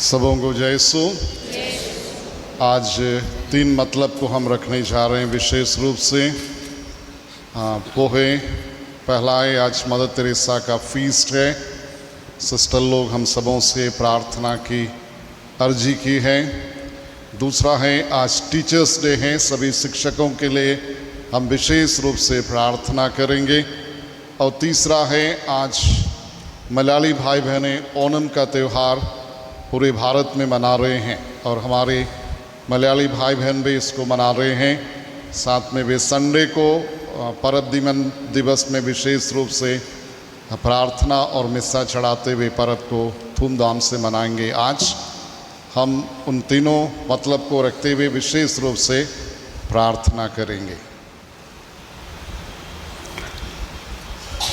सबों को जय यीशु। आज तीन मतलब को हम रखने जा रहे हैं विशेष रूप से। पोहे पहला है, आज मदर तेरेसा का फीस्ट है। सिस्टर लोग हम सबों से प्रार्थना की अर्जी की है। दूसरा है, आज टीचर्स डे है, सभी शिक्षकों के लिए हम विशेष रूप से प्रार्थना करेंगे। और तीसरा है, आज मलयाली भाई बहनें ओणम का त्यौहार पूरे भारत में मना रहे हैं और हमारे मलयाली भाई बहन भी इसको मना रहे हैं। साथ में वे संडे को परब दिवस में विशेष रूप से प्रार्थना और मिस्सा चढ़ाते हुए परब को धूमधाम से मनाएंगे। आज हम उन तीनों मतलब को रखते हुए विशेष रूप से प्रार्थना करेंगे।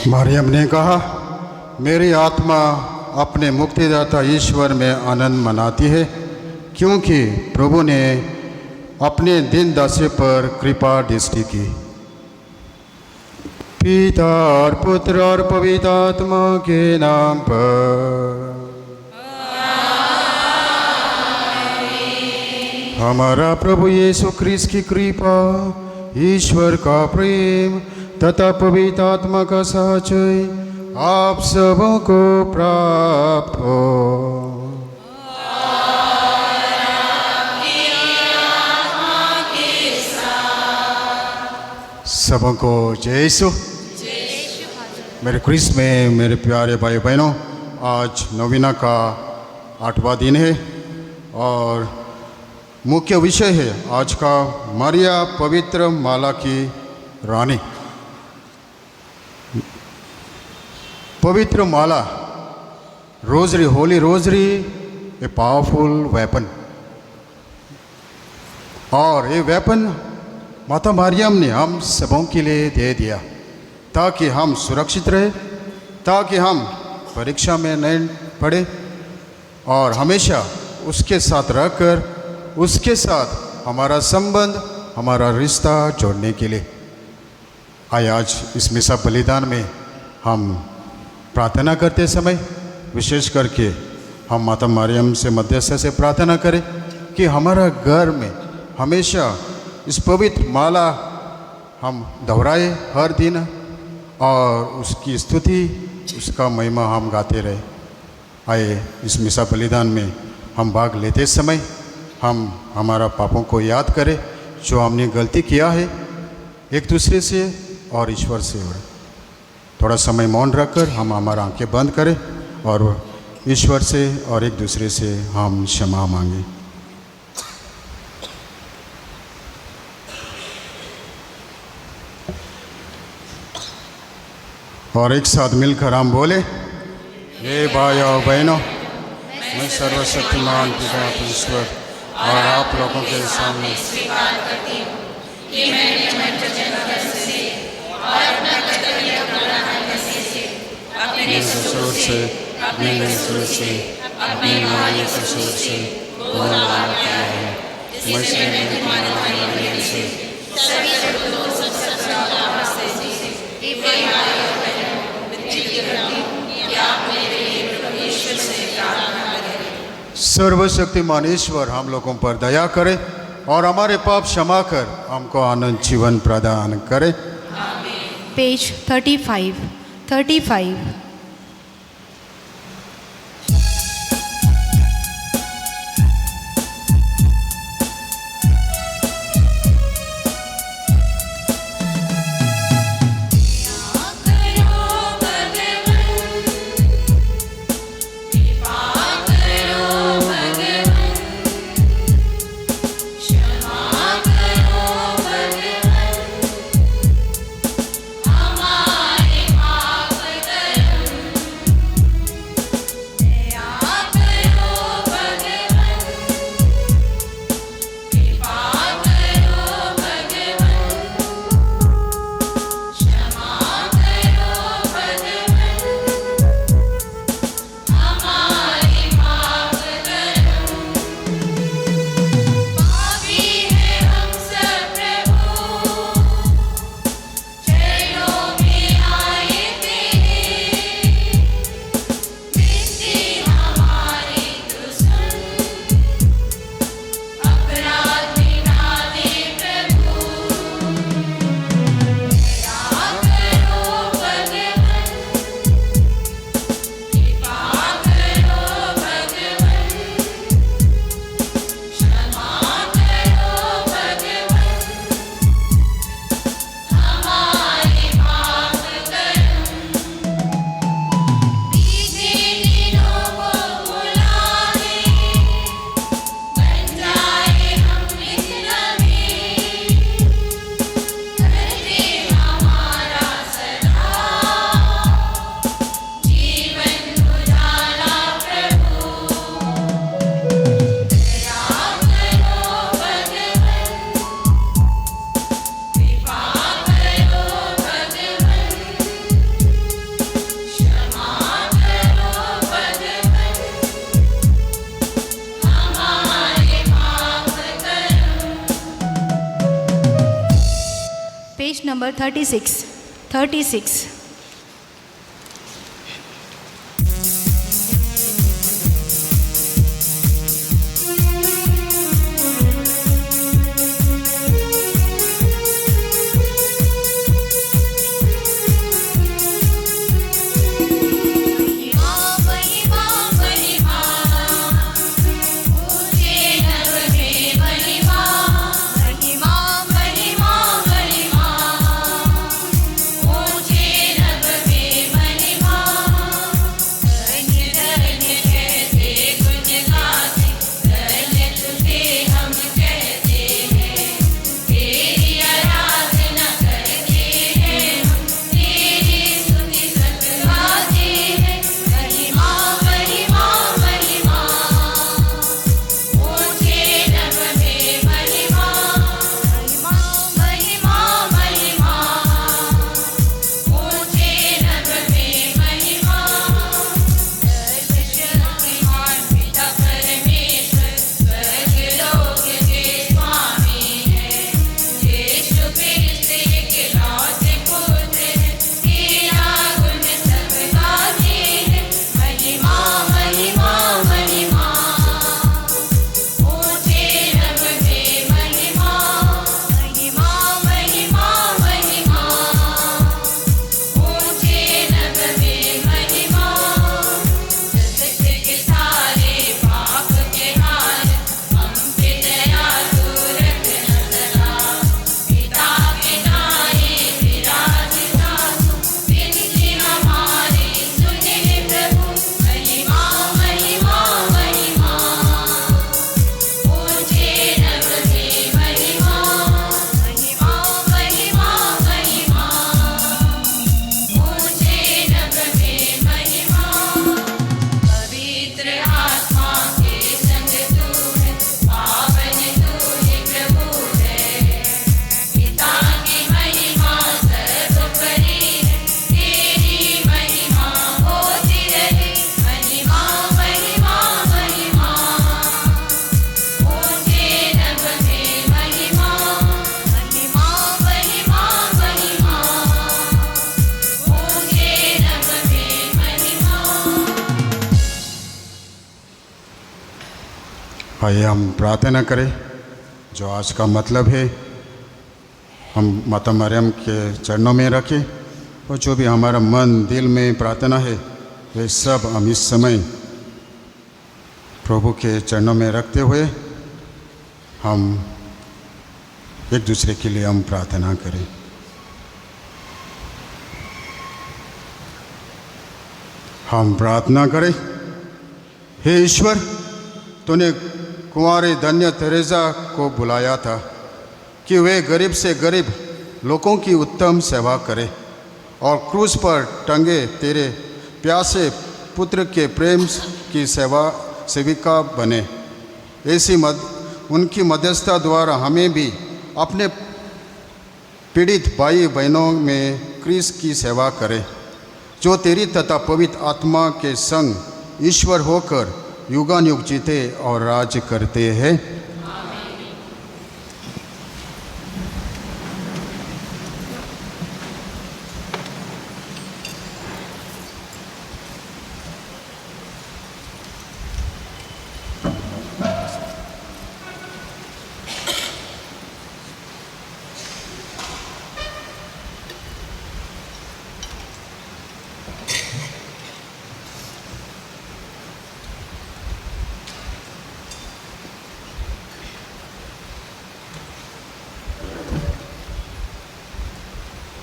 मरियम ने कहा, मेरी आत्मा अपने मुक्तिदाता ईश्वर में आनंद मनाती है, क्योंकि प्रभु ने अपने दीन दासी पर कृपा दृष्टि की। पिता और पुत्र और पवित्र आत्मा के नाम पर। हमारा प्रभु यीशु ख्रीस्त की कृपा, ईश्वर का प्रेम तथा पवित्र आत्मा का सहचय आप सबों को प्राप्त हो। सबों को जय यीशु। मेरे ख्रीस्त में मेरे प्यारे भाई बहनों, आज नवीना का 8वां दिन है और मुख्य विषय है आज का मरिया पवित्र माला की रानी। पवित्र माला, rosary, holy rosary, a powerful weapon. और ये वेपन माता मरियम ने हम सबों के लिए दे दिया ताकि हम सुरक्षित रहे, ताकि हम परीक्षा में नहीं पड़े और हमेशा उसके साथ रहकर उसके साथ हमारा संबंध, हमारा रिश्ता जोड़ने के लिए। आइए आज इस मिसा बलिदान में हम प्रार्थना करते समय विशेष करके हम माता मरियम से मध्यस्थ से प्रार्थना करें कि हमारा घर में हमेशा इस पवित्र माला हम दोहराए हर दिन और उसकी स्तुति, उसका महिमा हम गाते रहे। आइए इस मिसा बलिदान में हम भाग लेते समय हम हमारा पापों को याद करें जो हमने गलती किया है एक दूसरे से और ईश्वर से। थोड़ा समय मौन रखकर हम हमारा आंखें बंद करें और ईश्वर से और एक दूसरे से हम क्षमा मांगें। और एक साथ मिलकर हम बोले, हे भाई और बहनों, मैं सर्वशक्तिमान पिता ईश्वर और आप लोगों के सामने स्वीकार करती हूँ कि मैंने मनुष्य जन्म से और अपना कर्तव्य पूरा करने से अपने कसूर से, अपने कसूर से, अपने मानवीय कसूर से बुरा किया है। इसलिए मैं तुम्हारे मानवीय से सभी शब्दों से हे भाई और बहनों, विनती करती हूँ कि आप मेरे लिए प्रभु ईश्वर से प्रार्थना करें। सर्वशक्तिमान ईश्वर हम लोगों पर दया करे और हमारे पाप क्षमा कर हमको आनंद जीवन प्रदान करे। पेज 35। हमारे पाप number 36. 36. आइए हम प्रार्थना करें। जो आज का मतलब है हम माता मरियम के चरणों में रखें, और जो भी हमारा मन दिल में प्रार्थना है वे सब हम इस समय प्रभु के चरणों में रखते हुए हम एक दूसरे के लिए हम प्रार्थना करें। हम प्रार्थना करें। हे ईश्वर, तूने कुंवारी धन्य तेरेसा को बुलाया था कि वे गरीब से गरीब लोगों की उत्तम सेवा करें और क्रूस पर टंगे तेरे प्यासे पुत्र के प्रेम की सेविका बने। ऐसी उनकी मध्यस्थता द्वारा हमें भी अपने पीड़ित भाई बहनों में क्रिस की सेवा करें, जो तेरी तथा पवित्र आत्मा के संग ईश्वर होकर युगानुयुग जीते और राज करते हैं।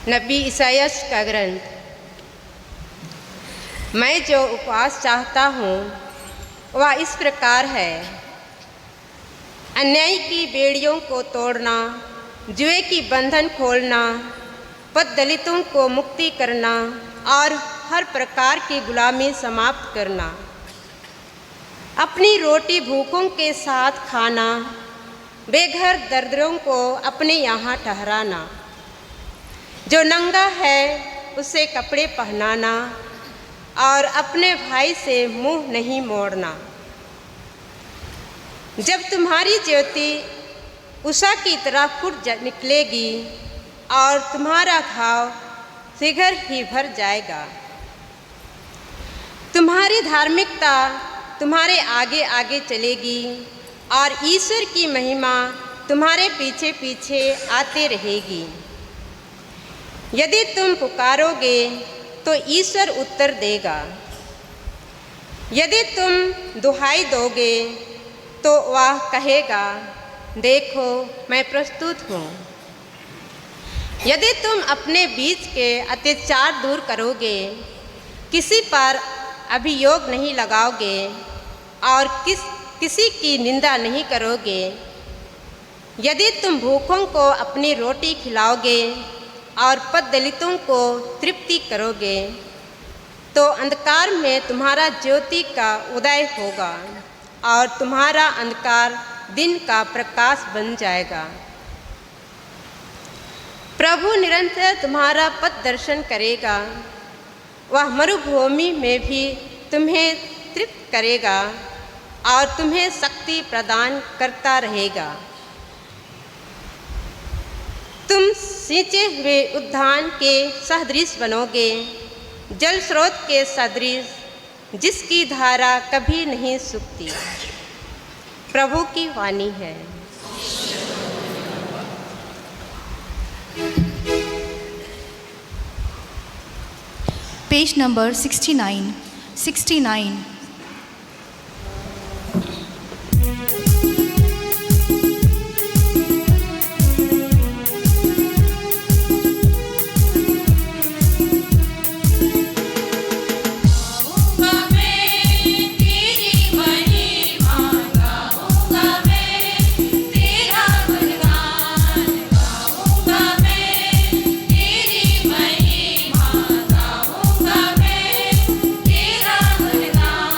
नबी ईसायास का ग्रंथ। मैं जो उपवास चाहता हूँ वह इस प्रकार है, अन्याय की बेड़ियों को तोड़ना, जुए की बंधन खोलना, पद दलितों को मुक्ति करना और हर प्रकार की गुलामी समाप्त करना, अपनी रोटी भूखों के साथ खाना, बेघर दरिद्रों को अपने यहाँ ठहराना, जो नंगा है उसे कपड़े पहनाना और अपने भाई से मुंह नहीं मोड़ना। जब तुम्हारी ज्योति उषा की तरह फुट निकलेगी और तुम्हारा घाव शीघ्र ही भर जाएगा। तुम्हारी धार्मिकता तुम्हारे आगे आगे चलेगी और ईश्वर की महिमा तुम्हारे पीछे पीछे आते रहेगी। यदि तुम पुकारोगे तो ईश्वर उत्तर देगा। यदि तुम दुहाई दोगे तो वह कहेगा, देखो मैं प्रस्तुत हूँ। यदि तुम अपने बीच के अत्याचार दूर करोगे, किसी पर अभियोग नहीं लगाओगे और किसी की निंदा नहीं करोगे, यदि तुम भूखों को अपनी रोटी खिलाओगे और पददलितों को तृप्ति करोगे, तो अंधकार में तुम्हारा ज्योति का उदय होगा और तुम्हारा अंधकार दिन का प्रकाश बन जाएगा। प्रभु निरंतर तुम्हारा पथ दर्शन करेगा। वह मरुभूमि में भी तुम्हें तृप्त करेगा और तुम्हें शक्ति प्रदान करता रहेगा। तुम सींचे हुए उद्यान के सदृश बनोगे, जल स्रोत के सदृश जिसकी धारा कभी नहीं सूखती। प्रभु की वाणी है। Page number 69। तेरा गुणगान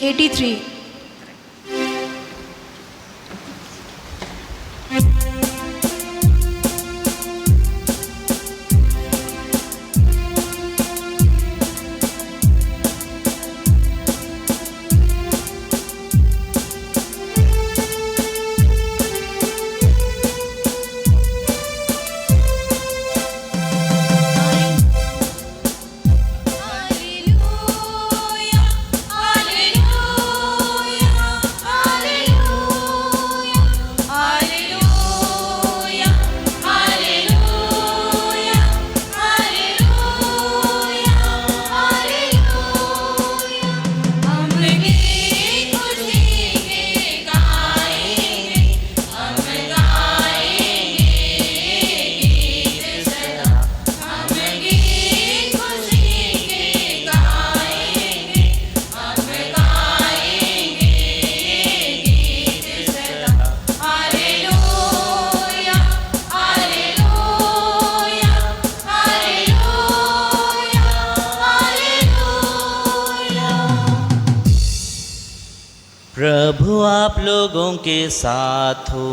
83. प्रभु आप लोगों के साथ हो।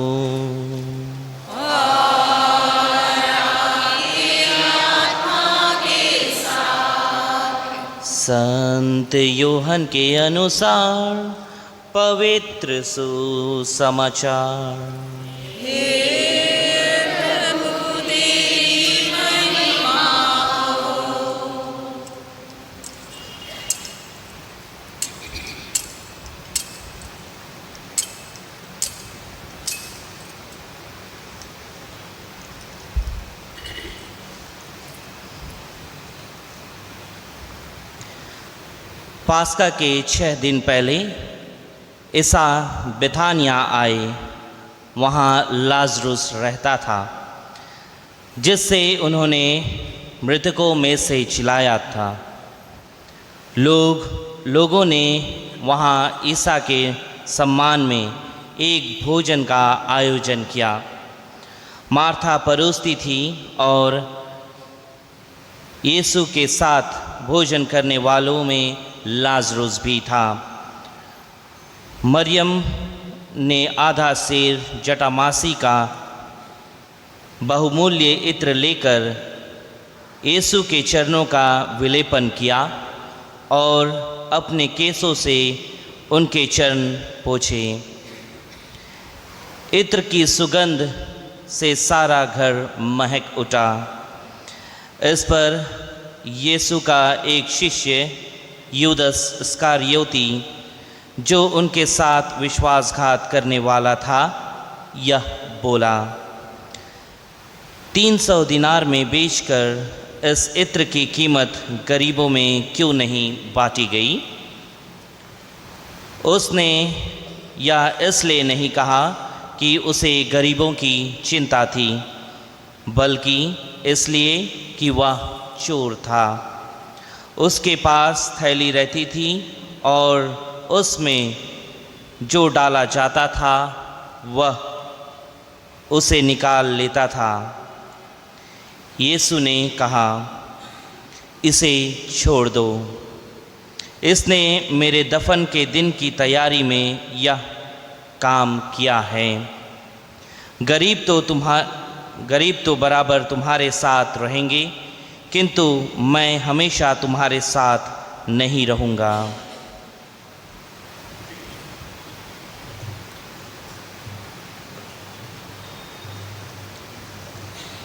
संत यूहन्ना के अनुसार पवित्र सुसमाचार। पास्का के 6 दिन पहले ईसा बेथानिया आए। वहाँ लाजरुस रहता था जिससे उन्होंने मृतकों में से जिलाया था। लोगों ने वहाँ ईसा के सम्मान में एक भोजन का आयोजन किया। मार्था परोसती थी और यीशु के साथ भोजन करने वालों में लाजरुस भी था। मरियम ने आधा सेर जटामासी का बहुमूल्य इत्र लेकर यीशु के चरणों का विलेपन किया और अपने केसों से उनके चरण पोंछे। इत्र की सुगंध से सारा घर महक उठा। इस पर यीशु का एक शिष्य यूदस इस्करियोती, जो उनके साथ विश्वासघात करने वाला था, यह बोला, 300 दिनार में बेचकर इस इत्र की कीमत गरीबों में क्यों नहीं बांटी गई? उसने यह इसलिए नहीं कहा कि उसे गरीबों की चिंता थी, बल्कि इसलिए कि वह चोर था। उसके पास थैली रहती थी और उसमें जो डाला जाता था वह उसे निकाल लेता था। यीशु ने कहा, इसे छोड़ दो। इसने मेरे दफन के दिन की तैयारी में यह काम किया है। गरीब तो बराबर तुम्हारे साथ रहेंगे, किंतु मैं हमेशा तुम्हारे साथ नहीं रहूँगा।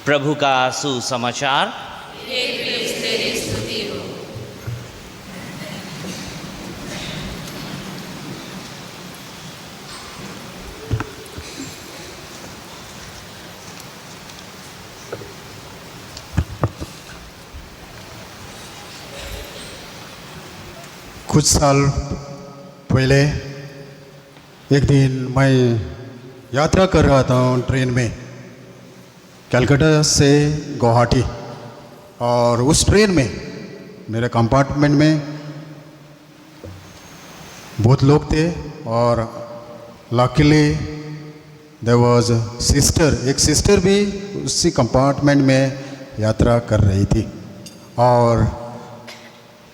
प्रभु का सुसमाचार। कुछ साल पहले एक दिन मैं यात्रा कर रहा था ट्रेन में, कलकत्ता से गुवाहाटी, और उस ट्रेन में मेरे कंपार्टमेंट में बहुत लोग थे और लकीली देयर वाज एक सिस्टर भी उसी कंपार्टमेंट में यात्रा कर रही थी। और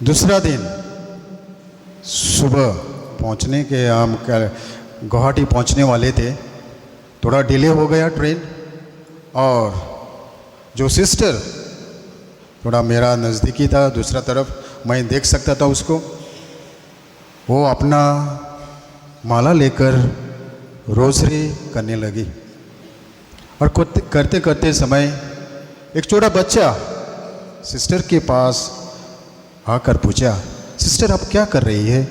दूसरा दिन सुबह पहुंचने के हम गुवाहाटी पहुंचने वाले थे, थोड़ा डिले हो गया ट्रेन, और जो सिस्टर थोड़ा मेरा नज़दीकी था, दूसरा तरफ मैं देख सकता था उसको, वो अपना माला लेकर रोज़री करने लगी। और करते करते समय एक छोटा बच्चा सिस्टर के पास आकर पूछा, सिस्टर आप क्या कर रही है?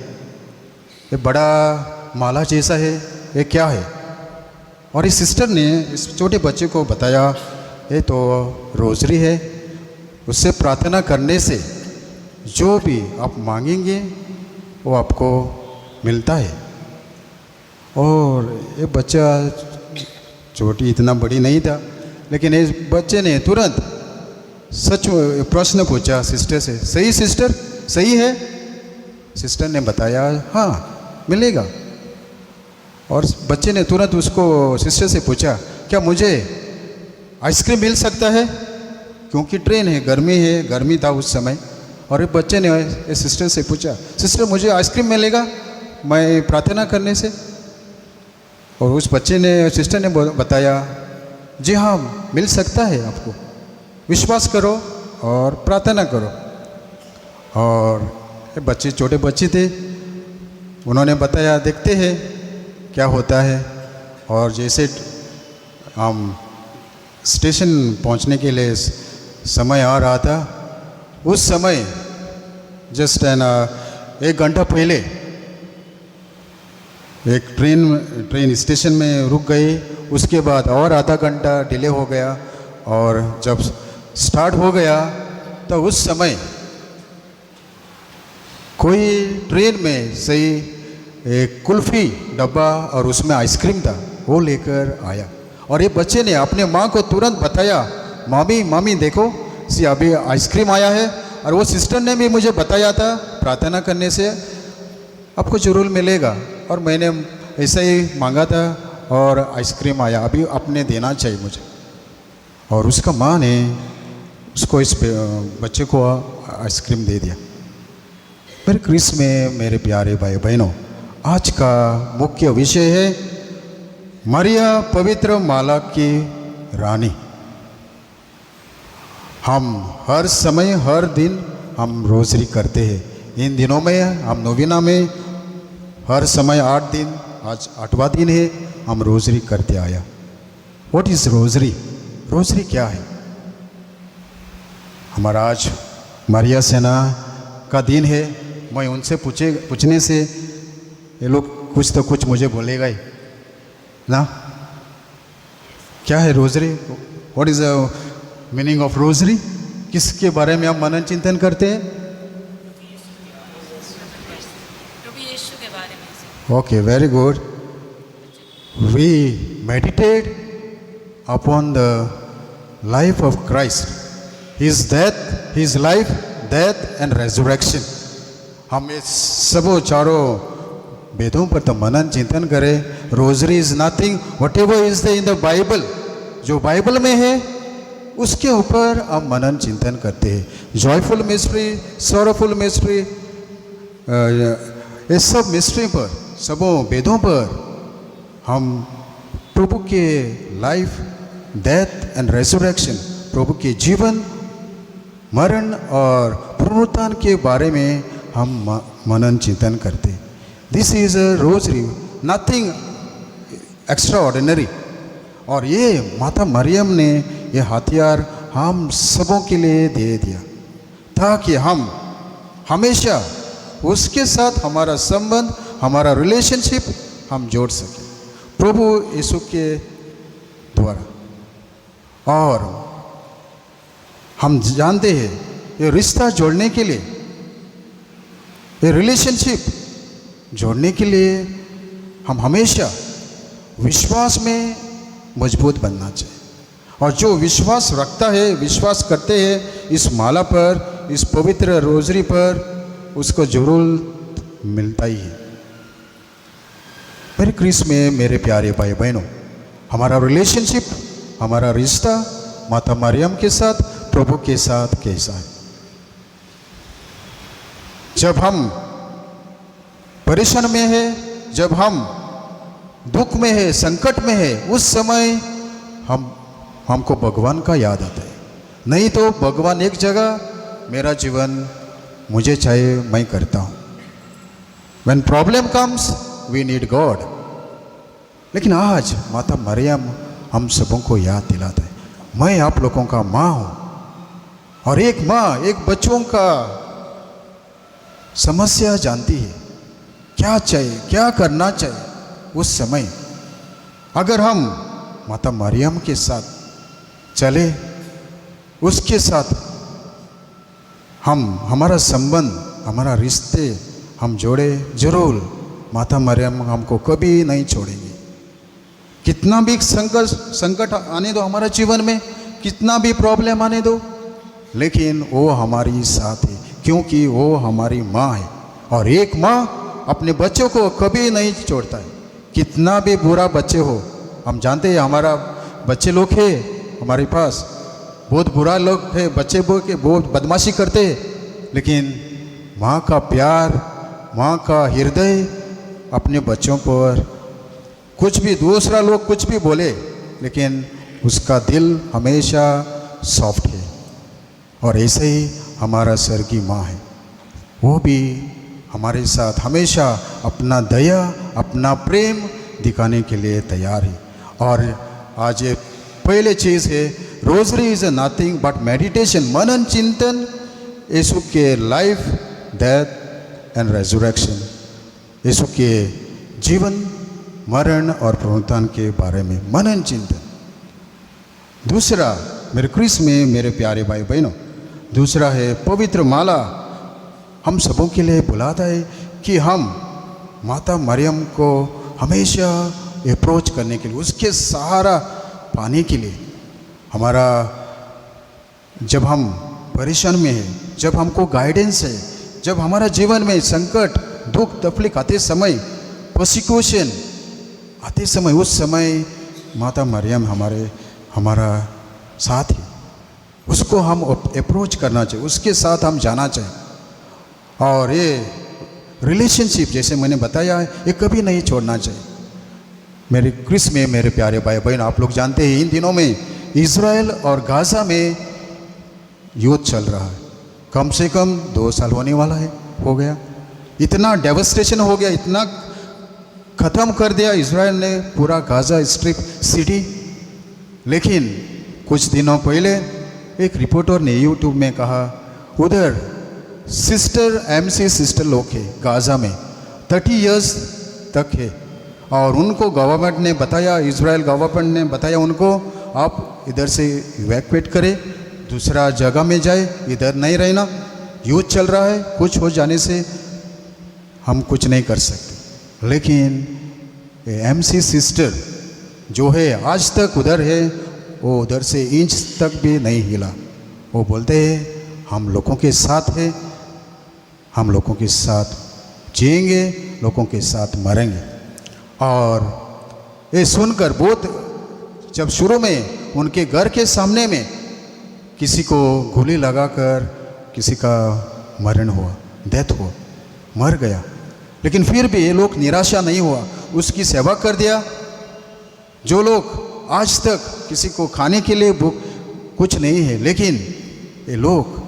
ये बड़ा माला जैसा है, ये क्या है? और इस सिस्टर ने इस छोटे बच्चे को बताया, ये तो रोज़री है, उससे प्रार्थना करने से जो भी आप मांगेंगे वो आपको मिलता है। और ये बच्चा छोटी इतना बड़ी नहीं था, लेकिन इस बच्चे ने तुरंत सच प्रश्न पूछा सिस्टर से, सही सिस्टर, सही है? सिस्टर ने बताया हाँ मिलेगा। और बच्चे ने तुरंत उसको सिस्टर से पूछा, क्या मुझे आइसक्रीम मिल सकता है? क्योंकि ट्रेन है, गर्मी था उस समय। और एक बच्चे ने सिस्टर से पूछा, सिस्टर मुझे आइसक्रीम मिलेगा मैं प्रार्थना करने से? और उस बच्चे ने, सिस्टर ने बताया, जी हाँ मिल सकता है आपको, विश्वास करो और प्रार्थना करो। और बच्चे छोटे बच्चे थे, उन्होंने बताया देखते हैं क्या होता है। और जैसे हम स्टेशन पहुंचने के लिए समय आ रहा था, उस समय जस्ट 1 घंटा पहले एक ट्रेन स्टेशन में रुक गई। उसके बाद और आधा घंटा डिले हो गया, और जब स्टार्ट हो गया तो उस समय कोई ट्रेन में सही एक कुल्फ़ी डब्बा और उसमें आइसक्रीम था, वो लेकर आया। और ये बच्चे ने अपने माँ को तुरंत बताया, मामी देखो सी अभी आइसक्रीम आया है, और वो सिस्टर ने भी मुझे बताया था प्रार्थना करने से आपको ज़रूर मिलेगा, और मैंने ऐसा ही मांगा था और आइसक्रीम आया, अभी आपने देना चाहिए मुझे। और उसका माँ ने उसको, इस बच्चे को आइसक्रीम दे दिया। मेरे क्रिस में मेरे प्यारे भाई बहनों, आज का मुख्य विषय है मरिया पवित्र माला की रानी। हम हर समय हर दिन हम रोज़री करते हैं। इन दिनों में हम नोविना में हर समय 8 दिन, आज 8वां दिन है, हम रोज़री करते आया। What is rosary? रोज़री क्या है? हमारा आज मरिया सेना का दिन है। मैं उनसे पूछने से ये लोग कुछ तो कुछ मुझे बोलेगा ही ना। क्या है rosary? What is the meaning of rosary? किसके बारे में हम मनन चिंतन करते हैं? Okay, very good. We meditate upon the life of Christ, His death, His life, death and resurrection. हम इस सबों चारों वेदों पर तो मनन चिंतन करें। Rosary is nothing what ever is the in the Bible, जो बाइबल में है उसके ऊपर हम मनन चिंतन करते हैं। जॉयफुल मिस्ट्री, सॉरोफुल मिस्ट्री, ये सब मिस्ट्री पर, सबों वेदों पर हम प्रभु के लाइफ, डेथ एंड रेजरेक्शन, प्रभु के जीवन, मरण और पुनरुत्थान के बारे में हम मनन चिंतन करते। This is a rosary, nothing extra ordinary. और ये माता मरियम ने ये हथियार हम सबों के लिए दे दिया ताकि हम हमेशा उसके साथ हमारा संबंध, हमारा रिलेशनशिप हम जोड़ सकें प्रभु यीशु के द्वारा। और हम जानते हैं ये रिश्ता जोड़ने के लिए, ये रिलेशनशिप जोड़ने के लिए हम हमेशा विश्वास में मजबूत बनना चाहिए। और जो विश्वास रखता है, विश्वास करते हैं इस माला पर, इस पवित्र रोज़री पर, उसको जरूर मिलता ही है। मेरे क्रिस में मेरे प्यारे भाई बहनों, हमारा रिलेशनशिप, हमारा रिश्ता माता मरियम के साथ, प्रभु के साथ कैसा है? जब हम परेशान में है, जब हम दुख में है, संकट में है, उस समय हमको भगवान का याद आता है। नहीं तो भगवान एक जगह, मेरा जीवन मुझे चाहिए, मैं करता हूँ। When problem comes, we need God। लेकिन आज माता मरियम हम सबों को याद दिलाता है, मैं आप लोगों का माँ हूँ, और एक माँ एक बच्चों का समस्या जानती है, क्या चाहिए, क्या करना चाहिए उस समय। अगर हम माता मरियम के साथ चले, उसके साथ हमारा संबंध, हमारा रिश्ते हम जोड़े, जरूर माता मरियम हमको कभी नहीं छोड़ेंगी। कितना भी संकट आने दो हमारे जीवन में, कितना भी प्रॉब्लम आने दो, लेकिन वो हमारी साथ है, क्योंकि वो हमारी माँ है। और एक माँ अपने बच्चों को कभी नहीं छोड़ता है, कितना भी बुरा बच्चे हो। हम जानते हैं हमारा बच्चे लोग हैं हमारे पास, बहुत बुरा लोग है, बच्चे बहुत बदमाशी करते हैं, लेकिन माँ का प्यार, माँ का हृदय अपने बच्चों पर, कुछ भी दूसरा लोग कुछ भी बोले, लेकिन उसका दिल हमेशा सॉफ्ट है। और ऐसे ही हमारा स्वर्गीय माँ है, वो भी हमारे साथ हमेशा अपना दया, अपना प्रेम दिखाने के लिए तैयार है। और आज ये पहले चीज़ है, rosary is nothing but meditation, मनन चिंतन यीशु के लाइफ, डेथ एंड रेजरेक्शन, यीशु के जीवन, मरण और पुनरुत्थान के बारे में मनन चिंतन। दूसरा, मेरे क्रिस में मेरे प्यारे भाई बहनों, दूसरा है पवित्र माला। हम सबों के लिए बुलाता है कि हम माता मरियम को हमेशा अप्रोच करने के लिए, उसके सहारा पाने के लिए। हमारा जब हम परेशान में हैं, जब हमको गाइडेंस है, जब हमारा जीवन में संकट, दुख, तकलीफ आते समय, प्रोसिक्यूशन आते समय, उस समय माता मरियम हमारा साथ है। उसको हम अप्रोच करना चाहिए, उसके साथ हम जाना चाहिए। और ये रिलेशनशिप जैसे मैंने बताया है, ये कभी नहीं छोड़ना चाहिए। मेरे क्रिस में मेरे प्यारे भाई बहन, आप लोग जानते हैं इन दिनों में इज़राइल और गाज़ा में युद्ध चल रहा है। कम से कम 2 साल होने वाला है, हो गया। इतना डेवस्टेशन हो गया, इतना ख़त्म कर दिया इज़राइल ने पूरा गाज़ा स्ट्रिप सिटी। लेकिन कुछ दिनों पहले एक रिपोर्टर ने यूट्यूब में कहा, उधर MC सिस्टर लोग है गाज़ा में, 30 इयर्स तक है, और उनको गवर्नमेंट ने बताया, इज़राइल गवर्नमेंट ने बताया उनको, आप इधर से इवैक्यूएट करें, दूसरा जगह में जाए, इधर नहीं रहना, युद्ध चल रहा है, कुछ हो जाने से हम कुछ नहीं कर सकते। लेकिन MC सिस्टर जो है आज तक उधर है, वो उधर से इंच तक भी नहीं हिला। वो बोलते हैं हम लोगों के साथ है, हम लोगों के साथ जिएंगे, लोगों के साथ मरेंगे। और ये सुनकर बहुत, जब शुरू में उनके घर के सामने में किसी को गोली लगाकर किसी का मरण हुआ, डेथ हुआ, मर गया, लेकिन फिर भी ये लोग निराशा नहीं हुआ, उसकी सेवा कर दिया। जो लोग आज तक किसी को खाने के लिए कुछ नहीं है, लेकिन ये लोग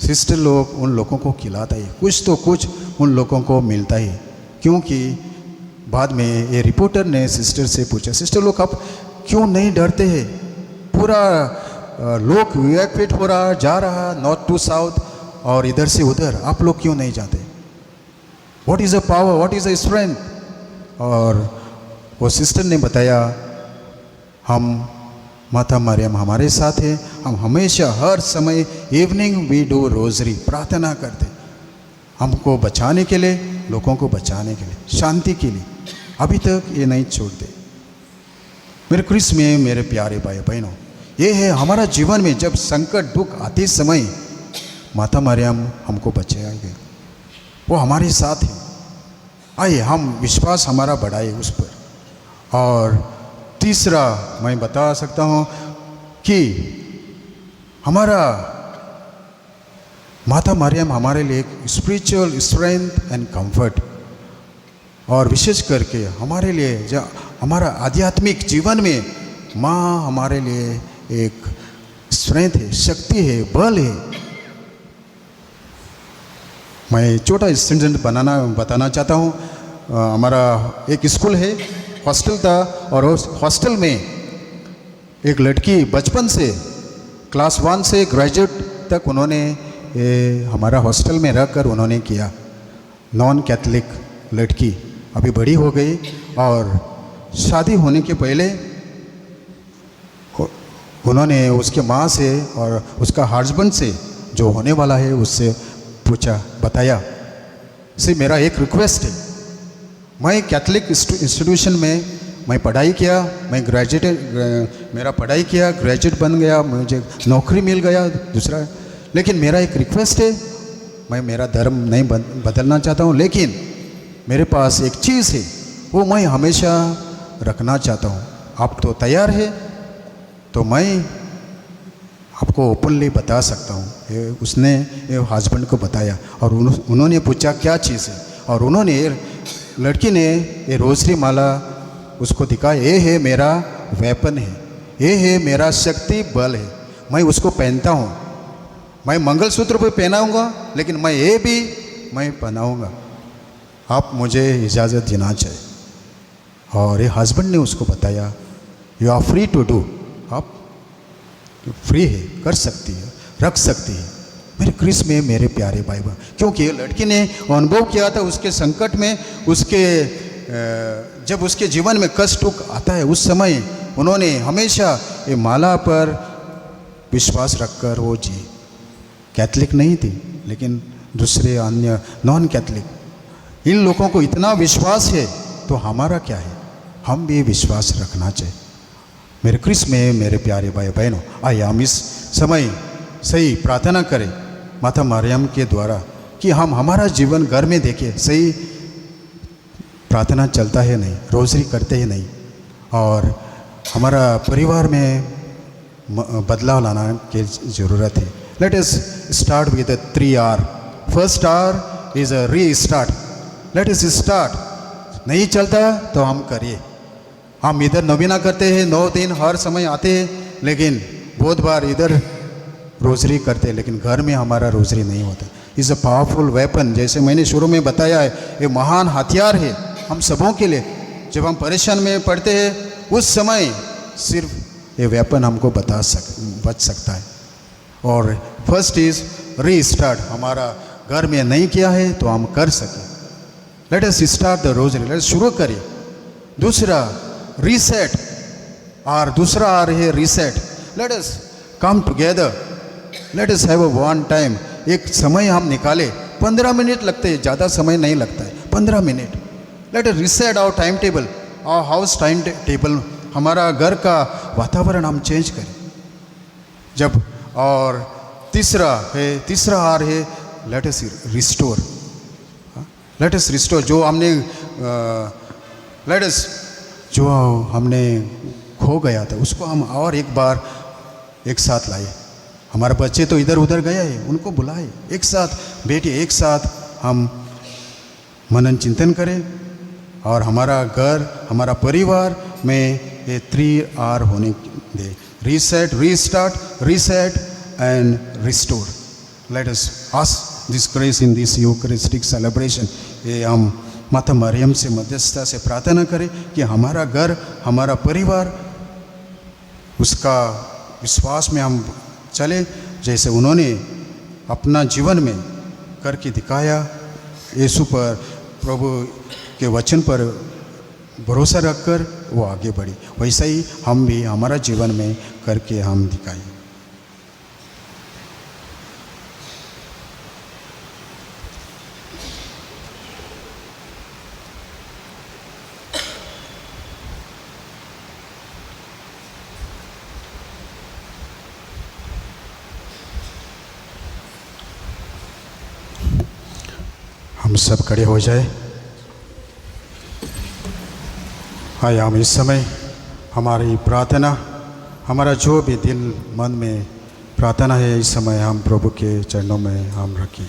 सिस्टर लोग उन लोगों को खिलाता है, कुछ तो कुछ उन लोगों को मिलता है। क्योंकि बाद में ये रिपोर्टर ने सिस्टर से पूछा, सिस्टर लोग आप क्यों नहीं डरते हैं? पूरा लोग इवैक्यूएट हो रहा, जा रहा नॉर्थ टू साउथ और इधर से उधर, आप लोग क्यों नहीं जाते? What is a power, what is a strength? और वो सिस्टर ने बताया, हम माता मरियम हमारे साथ है, हम हमेशा हर समय इवनिंग वी डू रोजरी, प्रार्थना करते, हमको बचाने के लिए, लोगों को बचाने के लिए, शांति के लिए। अभी तक ये नहीं छोड़ते। मेरे क्रिस में मेरे प्यारे भाई बहनों, ये है हमारा जीवन में जब संकट दुख आते समय माता मरियम हमको बचाएगी, वो हमारे साथ है। आइए हम विश्वास हमारा बढ़ाए उस पर। और तीसरा मैं बता सकता हूँ कि हमारा माता मरियम हमारे लिए एक स्पिरिचुअल स्ट्रेंथ एंड कंफर्ट, और विशेष करके हमारे लिए जो हमारा आध्यात्मिक जीवन में माँ हमारे लिए एक स्ट्रेंथ है, शक्ति है, बल है। मैं छोटा इंसिडेंट बताना चाहता हूँ। हमारा एक स्कूल है, हॉस्टल था, और उस हॉस्टल में एक लड़की बचपन से क्लास 1 से ग्रेजुएट तक उन्होंने हमारा हॉस्टल में रहकर उन्होंने किया। नॉन कैथलिक लड़की अभी बड़ी हो गई, और शादी होने के पहले उन्होंने उसके माँ से और उसका हस्बैंड से जो होने वाला है उससे पूछा, बताया। से मेरा एक रिक्वेस्ट है, मैं कैथलिक इंस्टीट्यूशन में मैं पढ़ाई किया, मैं मेरा पढ़ाई किया, ग्रेजुएट बन गया, मुझे नौकरी मिल गया दूसरा, लेकिन मेरा एक रिक्वेस्ट है, मैं मेरा धर्म नहीं बदलना चाहता हूँ, लेकिन मेरे पास एक चीज़ है वो मैं हमेशा रखना चाहता हूँ। आप तो तैयार है तो मैं आपको ओपनली बता सकता हूँ। उसने हस्बैंड को बताया और उन्होंने पूछा क्या चीज़ है, और उन्होंने लड़की ने ये रोजरी माला उसको दिखाया, ये है मेरा वेपन है, ये है मेरा शक्ति बल है, मैं उसको पहनता हूँ, मैं मंगलसूत्र भी पहनाऊँगा, लेकिन मैं ये भी मैं पहनाऊँगा, आप मुझे इजाज़त देना चाहिए। और ये हस्बैंड ने उसको बताया, you are free to do, आप फ्री है, कर सकती है, रख सकती है। मेरे क्रिस में मेरे प्यारे भाई बहन, क्योंकि लड़की ने अनुभव किया था उसके संकट में, उसके जब उसके जीवन में कष्ट आता है उस समय उन्होंने हमेशा ये माला पर विश्वास रखकर वो जी। कैथलिक नहीं थी, लेकिन दूसरे अन्य नॉन कैथलिक, इन लोगों को इतना विश्वास है, तो हमारा क्या है, हम भी विश्वास रखना चाहिए। मेरे क्रिस में मेरे प्यारे भाई बहनों, आइए हम इस समय सही प्रार्थना करें माता मरियम के द्वारा कि हम हमारा जीवन घर में देखें, सही प्रार्थना चलता है नहीं, रोजरी करते ही नहीं, और हमारा परिवार में बदलाव लाना की ज़रूरत है। Let us start with 3 R। First R is a restart. Let us start. नहीं चलता तो हम करिए। हम इधर नवीना करते हैं, 9 दिन हर समय आते हैं, लेकिन बहुत बार इधर रोजरी करते हैं, लेकिन घर में हमारा रोजरी नहीं होता। इज़ अ पावरफुल वेपन, जैसे मैंने शुरू में बताया है, ये महान हथियार है हम सबों के लिए। जब हम परेशान में पड़ते हैं उस समय सिर्फ ये वेपन हमको बच सकता है। और फर्स्ट इज़ रीस्टार्ट, हमारा घर में नहीं किया है तो हम कर सकें। Let us start the rosary, let us शुरू करिए। दूसरा रीसेट, और दूसरा R है reset. Let us come together, let us have a one time, एक समय हम निकाले, 15 मिनट लगते हैं, ज़्यादा समय नहीं लगता है, 15 minute. Let us reset our time table, our house time table, हमारा घर का वातावरण हम चेंज करें जब। और तीसरा R है लेट अस रिस्टोर। लेट अस रिस्टोर, जो हमने खो गया था उसको हम और एक बार एक साथ लाए। हमारे बच्चे तो इधर उधर गए हैं, उनको बुलाए, एक साथ बैठिए, एक साथ हम मनन चिंतन करें, और हमारा घर, हमारा परिवार में ये 3 R होने दे। Reset, restart, reset and restore. Let us ask this grace in this eucharistic celebration. ये हम माता मरियम से मध्यस्थता से प्रार्थना करें कि हमारा घर, हमारा परिवार, उसका विश्वास में हम चले, जैसे उन्होंने अपना जीवन में करके दिखाया। यीशु पर, प्रभु के वचन पर भरोसा रखकर वो आगे बढ़ी, वैसा ही हम भी हमारा जीवन में करके हम दिखाएं। हम सब खड़े हो जाए। आइए हम इस समय हमारी प्रार्थना, हमारा जो भी दिल मन में प्रार्थना है, इस समय हम प्रभु के चरणों में हम रखें।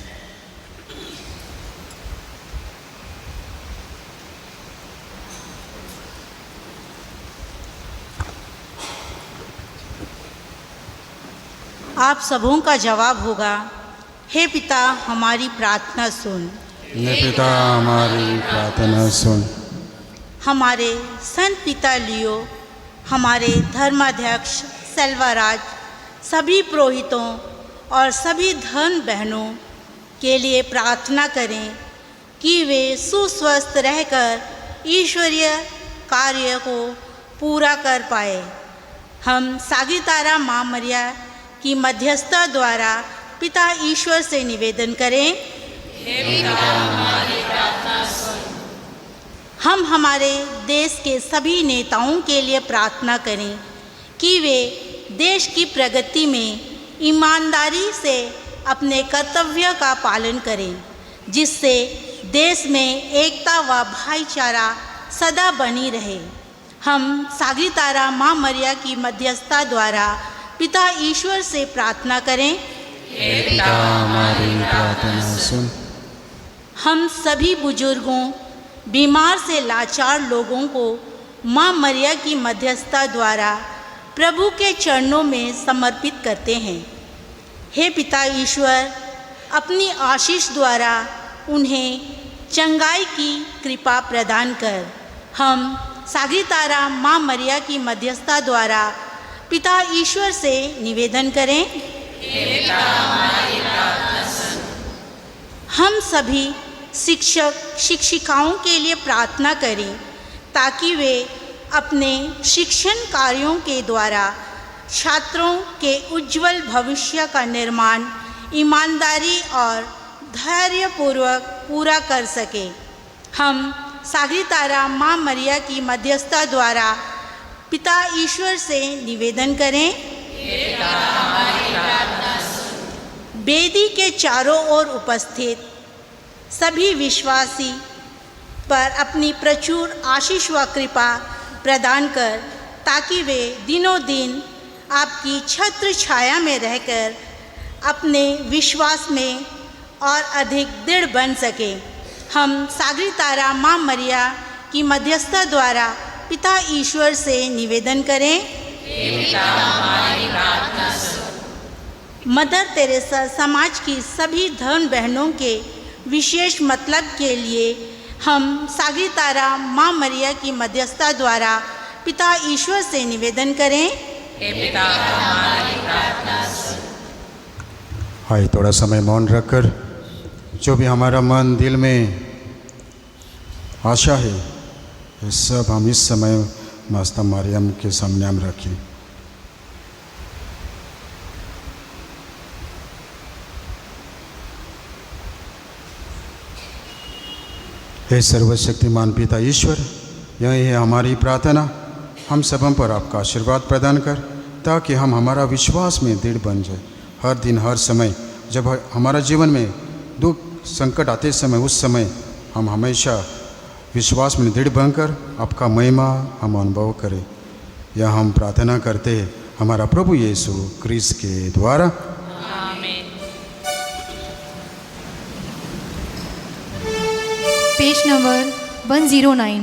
आप सबों का जवाब होगा, हे पिता हमारी प्रार्थना सुन। हे पिता हमारी प्रार्थना सुन। हमारे संत पिता लियो, हमारे धर्माध्यक्ष सेल्वाराज, सभी पुरोहितों और सभी धर्म बहनों के लिए प्रार्थना करें कि वे सुस्वस्थ रहकर ईश्वरीय कार्य को पूरा कर पाए। हम सागितारा माँ मरिया की मध्यस्थता द्वारा पिता ईश्वर से निवेदन करें, हे पिता हमारी प्रार्थना सुन। हम हमारे देश के सभी नेताओं के लिए प्रार्थना करें कि वे देश की प्रगति में ईमानदारी से अपने कर्तव्य का पालन करें, जिससे देश में एकता व भाईचारा सदा बनी रहे। हम सागितारा माँ मरिया की मध्यस्थता द्वारा पिता ईश्वर से प्रार्थना करें, हे पिता हमारी प्रार्थना सुन। हम सभी बुजुर्गों, बीमार से लाचार लोगों को माँ मरिया की मध्यस्थता द्वारा प्रभु के चरणों में समर्पित करते हैं। हे पिता ईश्वर, अपनी आशीष द्वारा उन्हें चंगाई की कृपा प्रदान कर। हम सागितारा माँ मरिया की मध्यस्थता द्वारा पिता ईश्वर से निवेदन करें, हे पिता हमारी प्रार्थना सुन। हम सभी शिक्षक शिक्षिकाओं के लिए प्रार्थना करें ताकि वे अपने शिक्षण कार्यों के द्वारा छात्रों के उज्जवल भविष्य का निर्माण ईमानदारी और धैर्यपूर्वक पूरा कर सके। हम सागितारा माँ मरिया की मध्यस्थता द्वारा पिता ईश्वर से निवेदन करें, हे पिता हमारी प्रार्थना सुन। वेदी के चारों ओर उपस्थित सभी विश्वासी पर अपनी प्रचुर आशीष व कृपा प्रदान कर, ताकि वे दिनों दिन आपकी छत्र छाया में रहकर अपने विश्वास में और अधिक दृढ़ बन सके। हम सागितारा माँ मरिया की मध्यस्थता द्वारा पिता ईश्वर से निवेदन करें, हे पिता हमारी प्रार्थना सुन। मदर तेरेसा समाज की सभी धर्म बहनों के विशेष मतलब के लिए हम सागितारा माँ मरिया की मध्यस्थता द्वारा पिता ईश्वर से निवेदन करें, हे पिता हमारी प्रार्थना सुन। आइए थोड़ा समय मौन रखकर जो भी हमारा मन दिल में आशा है, ये सब हम इस समय माता मरियम के सामने हम रखें। हे सर्वशक्तिमान पिता ईश्वर, यही है हमारी प्रार्थना, हम सबों पर आपका आशीर्वाद प्रदान कर, ताकि हम हमारा विश्वास में दृढ़ बन जाए। हर दिन हर समय जब हमारा जीवन में दुख संकट आते समय, उस समय हम हमेशा विश्वास में दृढ़ बनकर आपका महिमा हम अनुभव करें। यह हम प्रार्थना करते हैं हमारा प्रभु यीशु क्रिस्त के द्वारा। आमीन। Page number 109।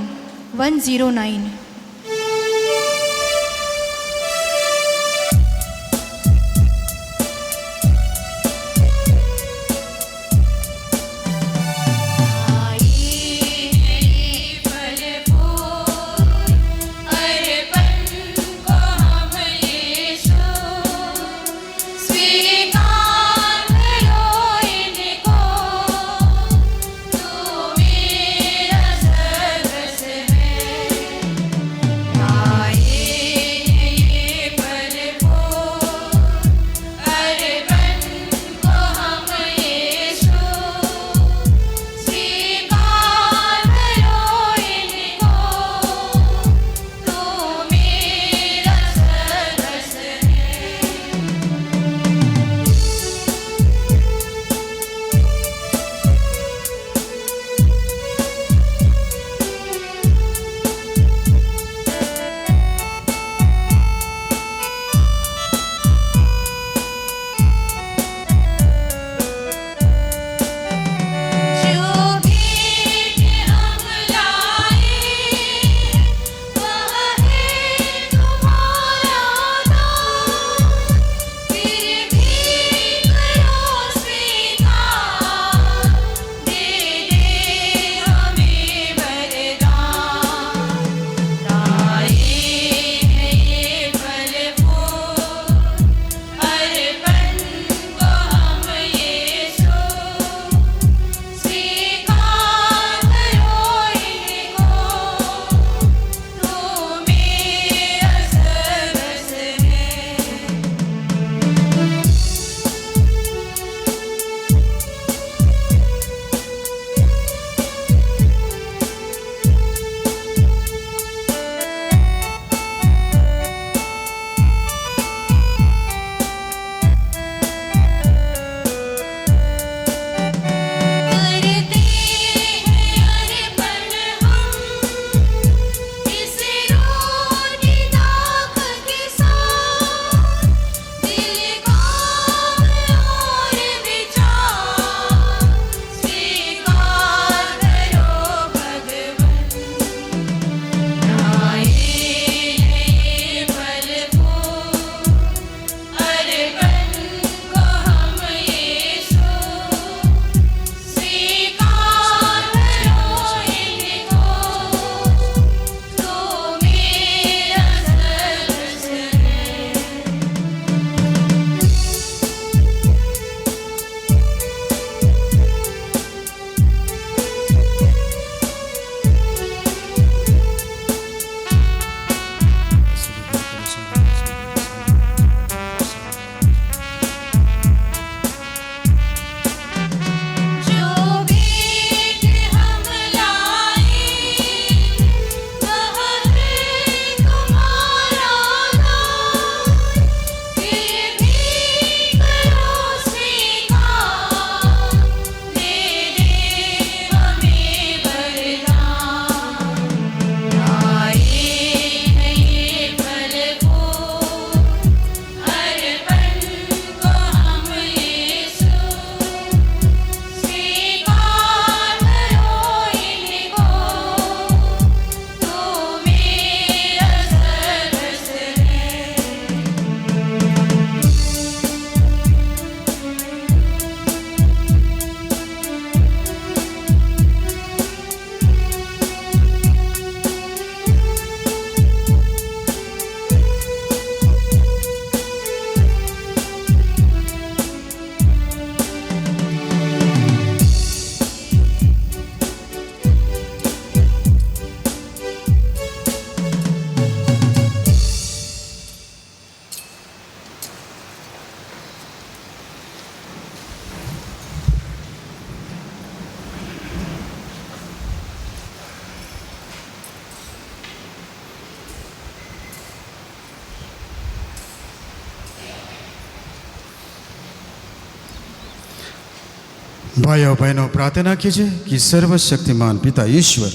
भाइयों बहनों, प्रार्थना कीजिए कि सर्वशक्तिमान पिता ईश्वर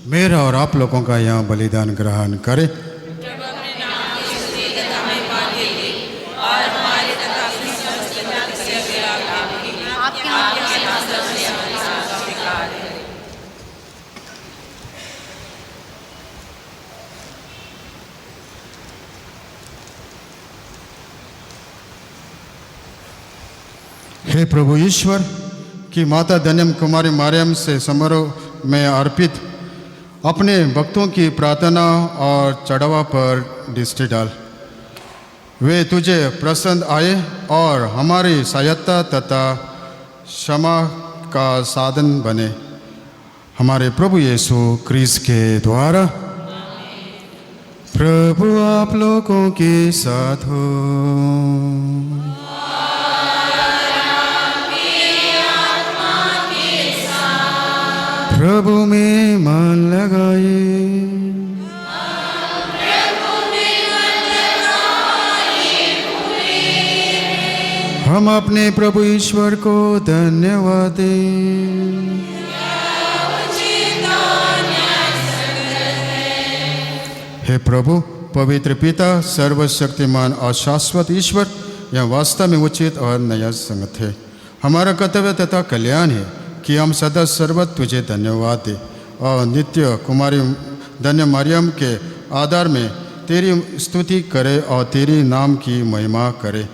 मेरा और आप लोगों का यहाँ बलिदान ग्रहण करे। हे प्रभु ईश्वर कि माता धन्यम कुमारी मारियम से समारोह में अर्पित अपने भक्तों की प्रार्थना और चढ़ावा पर दृष्टि डाल। वे तुझे प्रसन्न आए और हमारी सहायता तथा क्षमा का साधन बने, हमारे प्रभु यीशु क्रिस्त के द्वारा। प्रभु आप लोगों के साथ हो। प्रभु में मन लगाए। हम अपने प्रभु ईश्वर को धन्यवाद दें। हे प्रभु, पवित्र पिता, सर्वशक्तिमान और शाश्वत ईश्वर, यह वास्तव में उचित और न्याय संगत है। हमारा कर्तव्य तथा कल्याण है कि हम सदा सर्वत्र तुझे धन्यवाद दें और नित्य कुमारी धन्य मरियम के आधार में तेरी स्तुति करें और तेरी नाम की महिमा करें।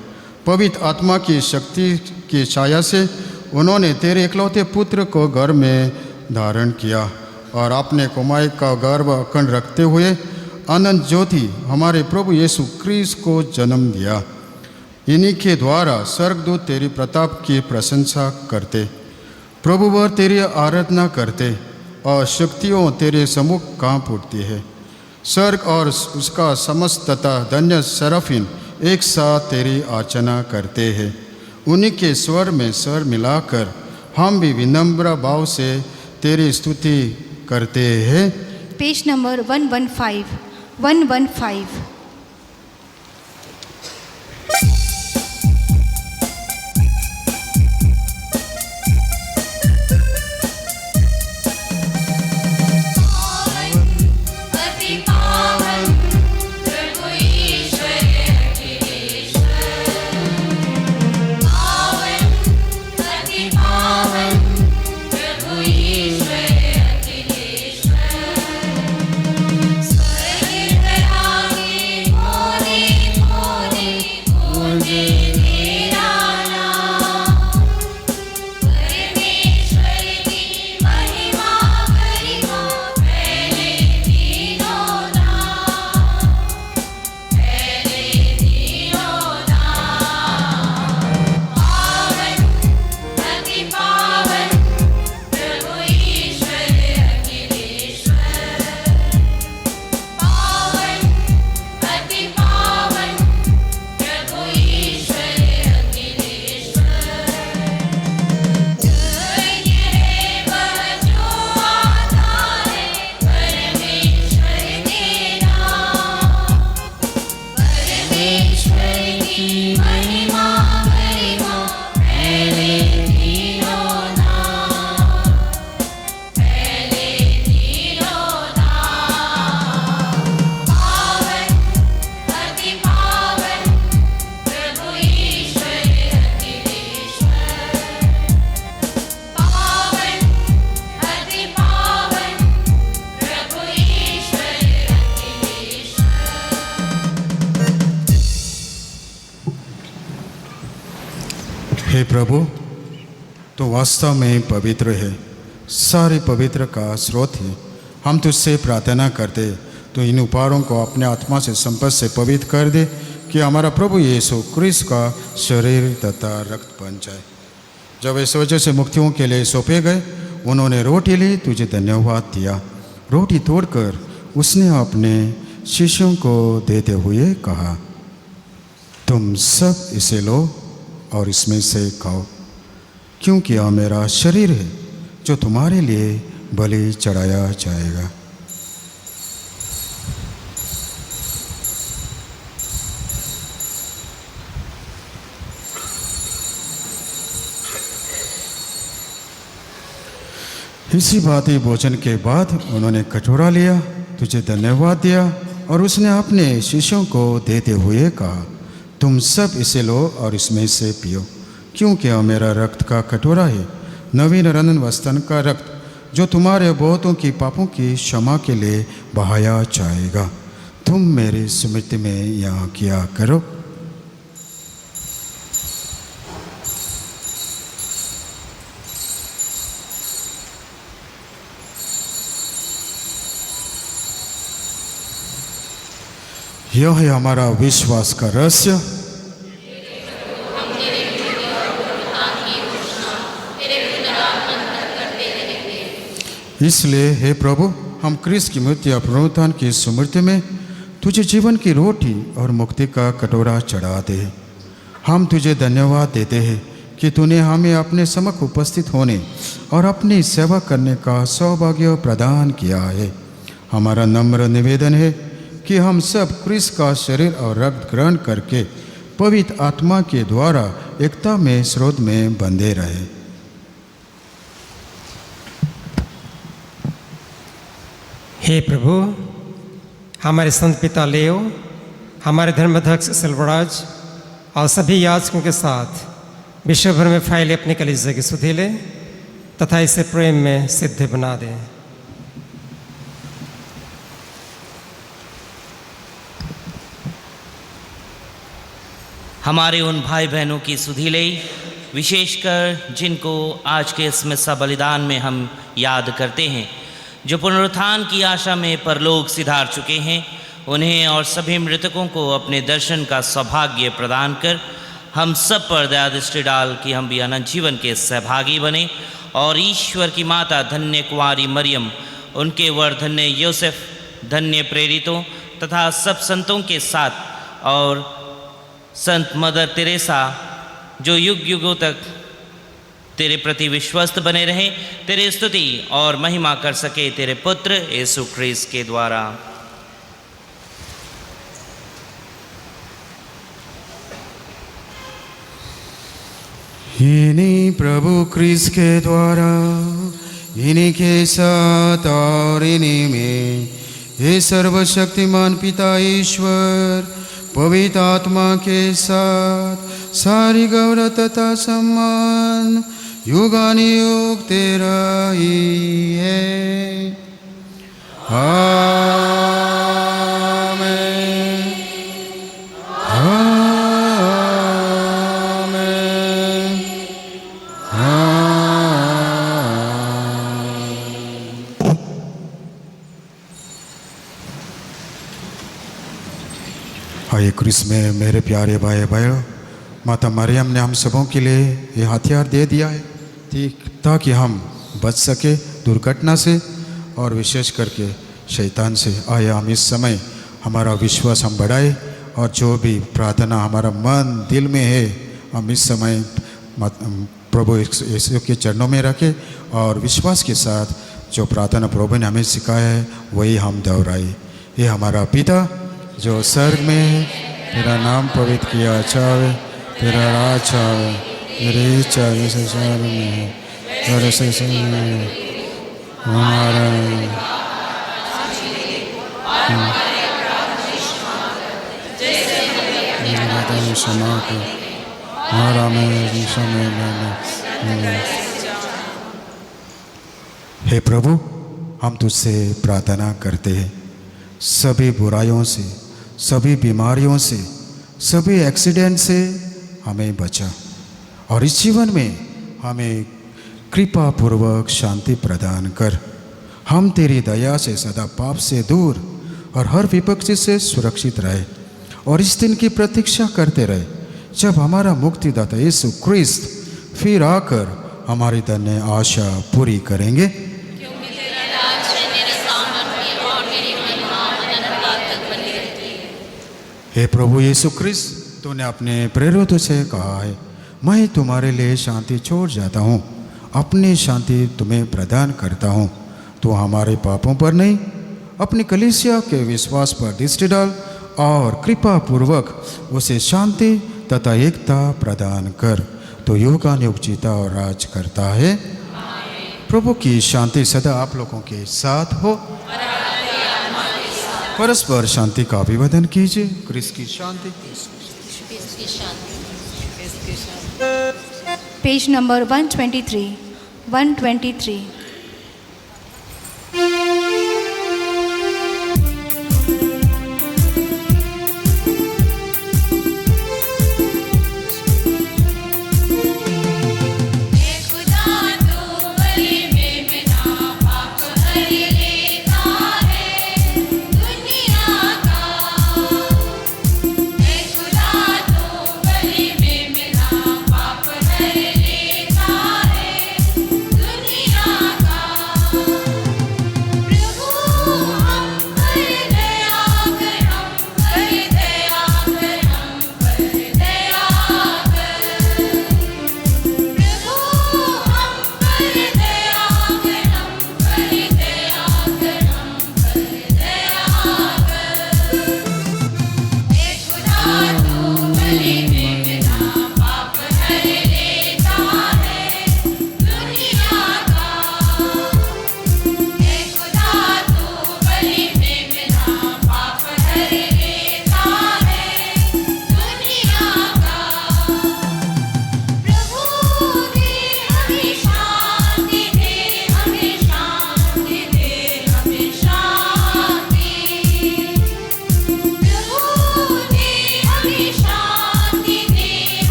पवित्र आत्मा की शक्ति की छाया से उन्होंने तेरे इकलौते पुत्र को गर्भ में धारण किया और अपने कुमाई का गर्भ अखंड रखते हुए अनंत ज्योति हमारे प्रभु यीशु क्रिस्त को जन्म दिया। इन्हीं के द्वारा स्वर्गदूत तेरी प्रताप की प्रशंसा करते, प्रभु वर तेरी आराधना करते और शक्तियों तेरे सम्मुख कांप उठती है। स्वर्ग और उसका समस्त तथा धन्य सरफिन एक साथ तेरी अर्चना करते हैं। उन्हीं के स्वर में स्वर मिलाकर हम भी विनम्र भाव से तेरी स्तुति करते हैं। Page number 115। हे प्रभु, तो वास्तव में पवित्र है, सारे पवित्र का स्रोत है। हम तुझसे प्रार्थना करते तो इन उपहारों को अपने आत्मा से संपर्क से पवित्र कर दे कि हमारा प्रभु यीशु क्रिस्त का शरीर तथा रक्त बन जाए। जब इस वजह से मुक्तियों के लिए सौंपे गए, उन्होंने रोटी ली, तुझे धन्यवाद दिया। रोटी तोड़कर उसने अपने शिष्यों को देते हुए कहा, तुम सब इसे लो और इसमें से खाओ, क्योंकि यह मेरा शरीर है जो तुम्हारे लिए बलि चढ़ाया जाएगा। इसी भांति भोजन के बाद उन्होंने कटोरा लिया, तुझे धन्यवाद दिया और उसने अपने शिष्यों को देते हुए कहा, तुम सब इसे लो और इसमें से पियो, क्योंकि यह मेरा रक्त का कटोरा है, नवीन रंजन वस्तन का रक्त, जो तुम्हारे बहुतों की पापों की क्षमा के लिए बहाया जाएगा। तुम मेरी स्मृति में यहाँ किया करो। यह है हमारा विश्वास का रहस्य। इसलिए हे प्रभु, हम क्रिस्त की मृत्यु और पुनरुत्थान की स्मृति में तुझे जीवन की रोटी और मुक्ति का कटोरा चढ़ाते हैं। हम तुझे धन्यवाद देते हैं कि तूने हमें अपने सम्मुख उपस्थित होने और अपनी सेवा करने का सौभाग्य प्रदान किया है। हमारा नम्र निवेदन है कि हम सब क्रिस्त का शरीर और रक्त ग्रहण करके पवित्र आत्मा के द्वारा एकता में स्रोत में बंधे रहे। हे प्रभु, हमारे संत पिता लेओ, हमारे धर्माध्यक्ष सेल्वराज और सभी याजकों के साथ विश्व भर में फैले अपने कलीसिया की सुधि ले तथा इसे प्रेम में सिद्ध बना दे। हमारे उन भाई बहनों की सुधि ले, विशेषकर जिनको आज के इस मिस्सा बलिदान में हम याद करते हैं, जो पुनरुत्थान की आशा में परलोक सिधार चुके हैं, उन्हें और सभी मृतकों को अपने दर्शन का सौभाग्य प्रदान कर हम सब पर दया दृष्टि डाल कि हम भी अनंत जीवन के सहभागी बने और ईश्वर की माता धन्य कुंवारी मरियम, उनके वर धन्य योसेफ, धन्य प्रेरितों तथा सब संतों के साथ और संत मदर तेरेसा, जो युग युगों तक तेरे प्रति विश्वस्त बने रहे, तेरे स्तुति और महिमा कर सके तेरे पुत्र यीशु ख्रीस्त के द्वारा। इन्हीं प्रभु क्रिस्त के द्वारा, इन्हीं के साथ और इन्हीं में हे सर्वशक्तिमान पिता ईश्वर पवित्र आत्मा के साथ सारी गौरव तथा सम्मान युगानुयुग तेरा ही है। आमीन। आइए क्रिस्त में मेरे प्यारे भाई बहनों, माता मरियम ने हम सबों के लिए ये हथियार दे दिया है ताकि हम बच सके दुर्घटना से और विशेष करके शैतान से। आइए हम इस समय हमारा विश्वास हम बढ़ाए और जो भी प्रार्थना हमारा मन दिल में है हम इस समय प्रभु यीशु के चरणों में रखें और विश्वास के साथ जो प्रार्थना प्रभु ने हमें सिखाया है वही हम दोहराए। ये हमारा पिता जो स्वर्ग में है, तेरा नाम पवित्र किया जावे, तेरा राज आवे, तेरी इच्छा जैसे स्वर्ग में है वैसे पृथ्वी में है। हमारा क्षमा कर, हमारा हे प्रभु, हम तुझसे प्रार्थना करते हैं सभी बुराइयों से, सभी बीमारियों से, सभी एक्सीडेंट से हमें बचा और इस जीवन में हमें कृपा पूर्वक शांति प्रदान कर। हम तेरी दया से सदा पाप से दूर और हर विपक्ष से सुरक्षित रहे और इस दिन की प्रतीक्षा करते रहे जब हमारा मुक्तिदाता यीशु ख्रीस्त फिर आकर हमारी धन्य आशा पूरी करेंगे। हे प्रभु यीशु ख्रीस्त, तूने अपने प्रेरितों से कहा है, मैं तुम्हारे लिए शांति छोड़ जाता हूँ, अपनी शांति तुम्हें प्रदान करता हूँ। तो हमारे पापों पर नहीं, अपनी कलीसिया के विश्वास पर दृष्टि डाल और कृपा पूर्वक उसे शांति तथा एकता प्रदान कर। तो युगानुयुग जीता और राज करता है। प्रभु की शांति सदा आप लोगों के साथ हो। परस्पर शांति का अभिवादन कीजिए। क्रिस्त की शांति। Page number 123, 123।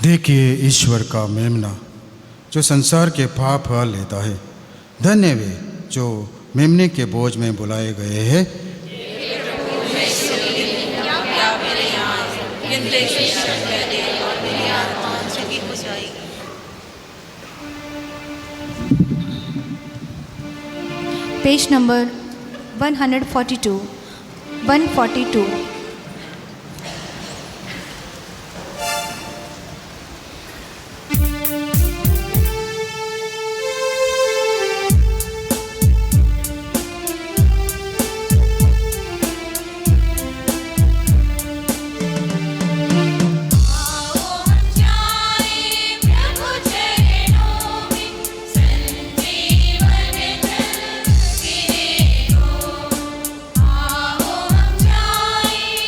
देखिए ईश्वर का मेमना जो संसार के पाप हर लेता है। धन्य वे जो मेमने के बोझ में बुलाए गए हैं। Page number 142, 142। आओ हम जाएं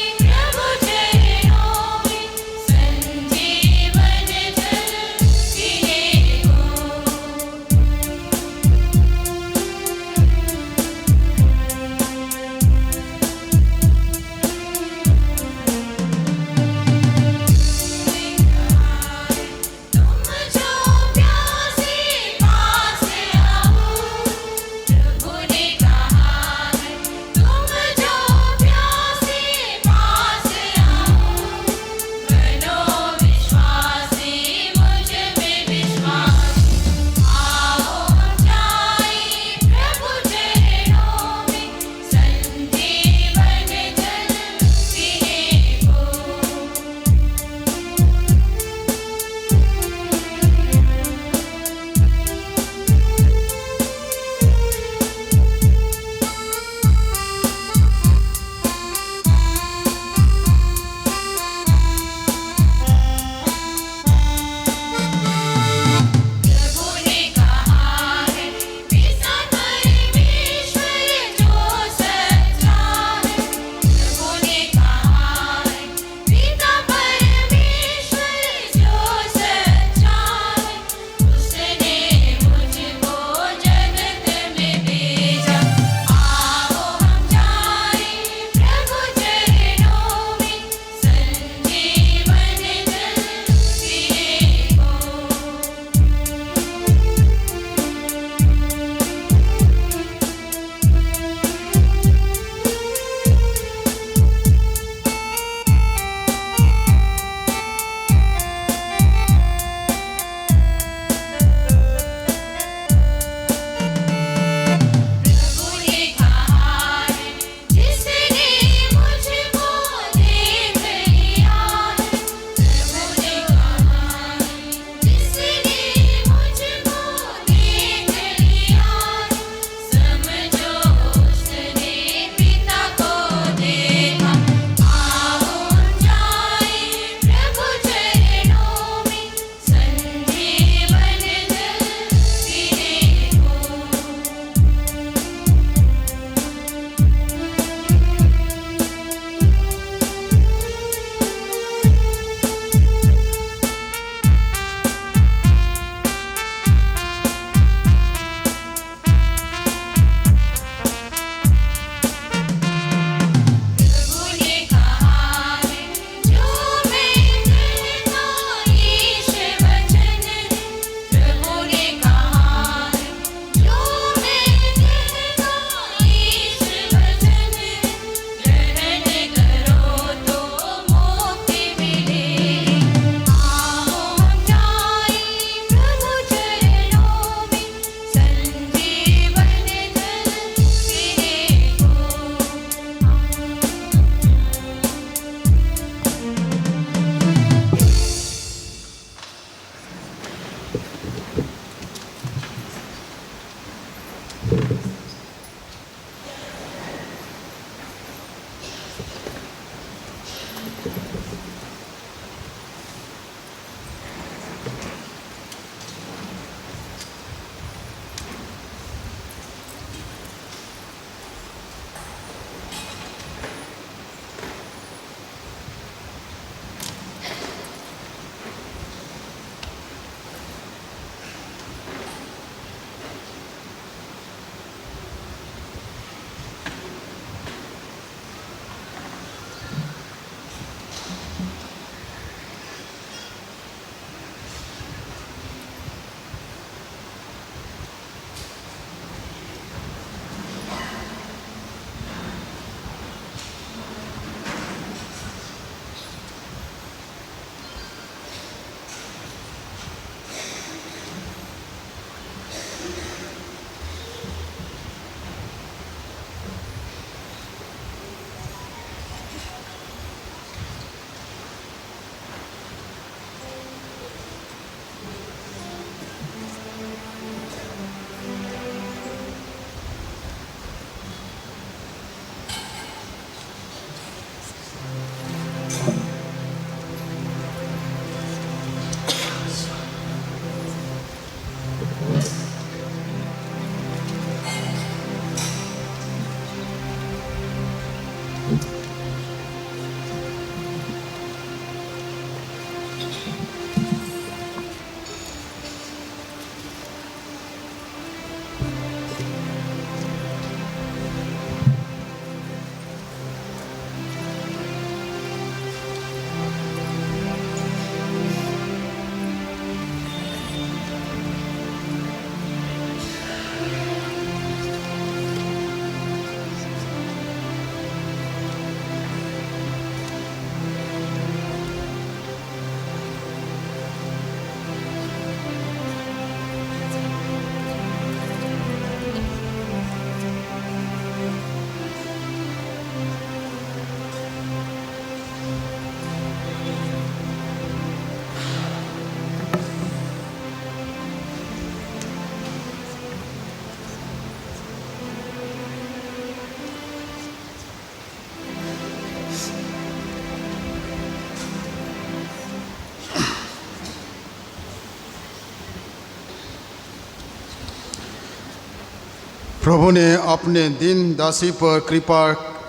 प्रभु ने अपने दीन दासी पर कृपा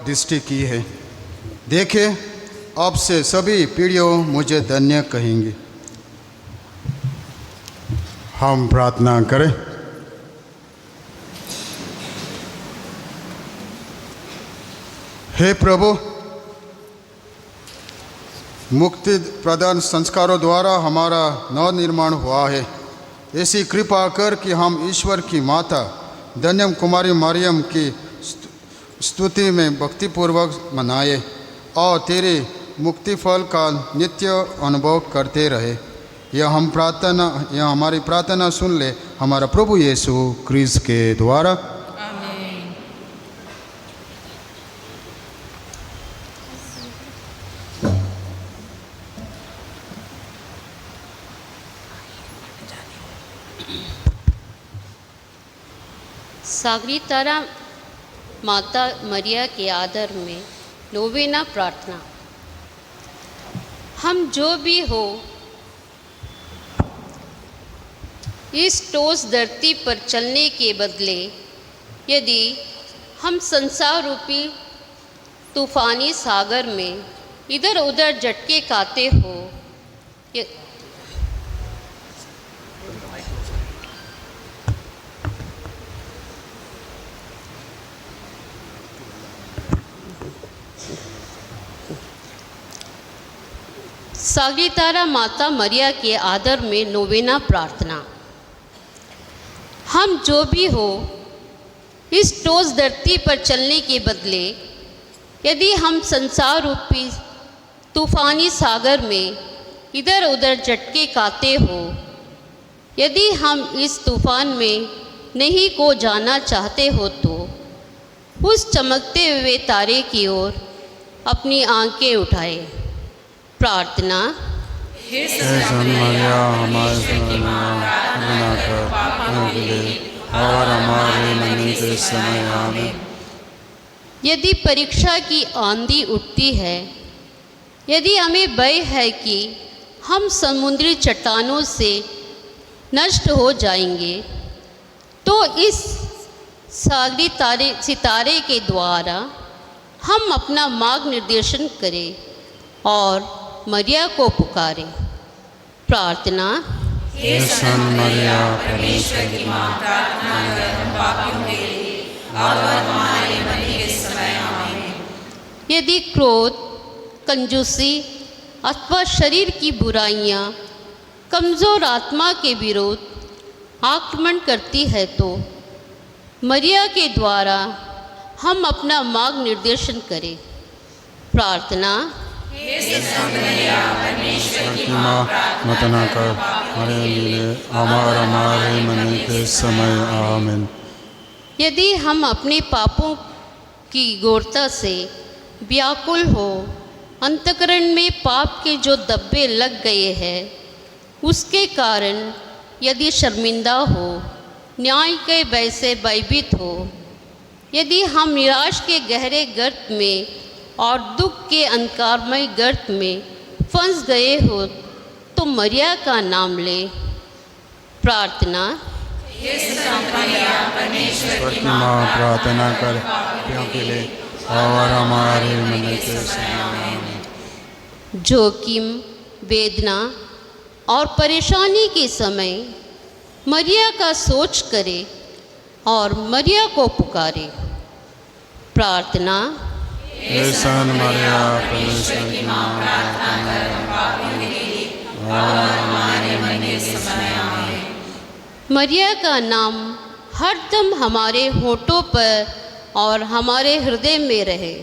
दृष्टि की है। देखे, अब से सभी पीढ़ियों मुझे धन्य कहेंगे। हम प्रार्थना करें। हे प्रभु, मुक्ति प्रदान संस्कारों द्वारा हमारा नव निर्माण हुआ है। ऐसी कृपा कर कि हम ईश्वर की माता धन्यम कुमारी मरियम की स्तुति में भक्तिपूर्वक मनाए और तेरे मुक्ति फल का नित्य अनुभव करते रहे। यह हमारी प्रार्थना सुन ले हमारा प्रभु यीशु क्रिस्त के द्वारा। सागरी तारा माता मरिया के आदर में नोवेना प्रार्थना। हम जो भी हो इस ठोस धरती पर चलने के बदले यदि हम संसार रूपी तूफानी सागर में इधर उधर झटके खाते हो, सागरी तारा माता मरिया के आदर में नोवेना प्रार्थना। हम जो भी हो इस ठोस धरती पर चलने के बदले यदि हम संसार रूपी तूफानी सागर में इधर उधर झटके खाते हो, यदि हम इस तूफान में नहीं को जाना चाहते हो तो उस चमकते हुए तारे की ओर अपनी आंखें उठाए। प्रार्थना। हे मरिया, हमारे और हमारे मरने के समय आमीन। यदि परीक्षा की आंधी उठती है, यदि हमें भय है कि हम समुद्री चट्टानों से नष्ट हो जाएंगे, तो इस सागरी सितारे के द्वारा हम अपना मार्ग निर्देशन करें और मरिया को पुकारें। प्रार्थना। हे सन मरिया, परमेश्वर की मां, प्रार्थना कर हम पापियों के लिए और हमारे मरने के समय आमीन। यदि क्रोध, कंजूसी अथवा शरीर की बुराइयां कमज़ोर आत्मा के विरोध आक्रमण करती है तो मरिया के द्वारा हम अपना मार्ग निर्देशन करें। प्रार्थना। हे सन मरिया, परमेश्वर की मां, प्रार्थना कर हमारे लिए और हमारे मरने के समय आमीन। यदि हम अपने पापों की गौरता से व्याकुल हो, अंतःकरण में पाप के जो धब्बे लग गए हैं उसके कारण यदि शर्मिंदा हो, न्याय के भय से भयभीत हो, यदि हम निराश के गहरे गर्त में और दुख के अंधकारमय गर्त में फंस गए हो तो मरिया का नाम ले। प्रार्थना। हे सन मरिया, परमेश्वर की मां, प्रार्थना कर क्योंकि ले और हमारे मरने के समय आमीन। जोखिम, वेदना और परेशानी के समय मरिया का सोच करे और मरिया को पुकारे। प्रार्थना। हे सन मरिया, परमेश्वर की मां, प्रार्थना कर हम पापियों के लिए और हमारे मरने के समय आमीन। मरिया का नाम हरदम हमारे होठों पर और हमारे हृदय में रहे।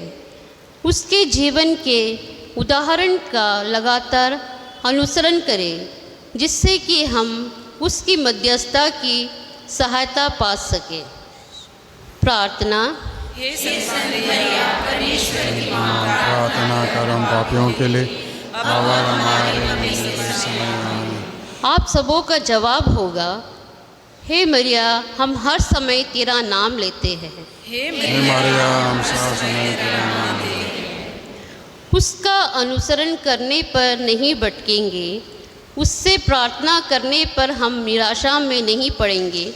उसके जीवन के उदाहरण का लगातार अनुसरण करें जिससे कि हम उसकी मध्यस्थता की सहायता पा सकें। प्रार्थना। हे सन मरिया, परमेश्वर की मां, प्रार्थना कर हम पापियों के लिए और हमारे मरने के समय आमीन। आप सबों का जवाब होगा, हे मरिया, हम हर समय तेरा नाम लेते हैं। हे मरिया, हम सब समय तेरा नाम लेते हैं। उसका अनुसरण करने पर नहीं भटकेंगे, उससे प्रार्थना करने पर हम निराशा में नहीं पड़ेंगे,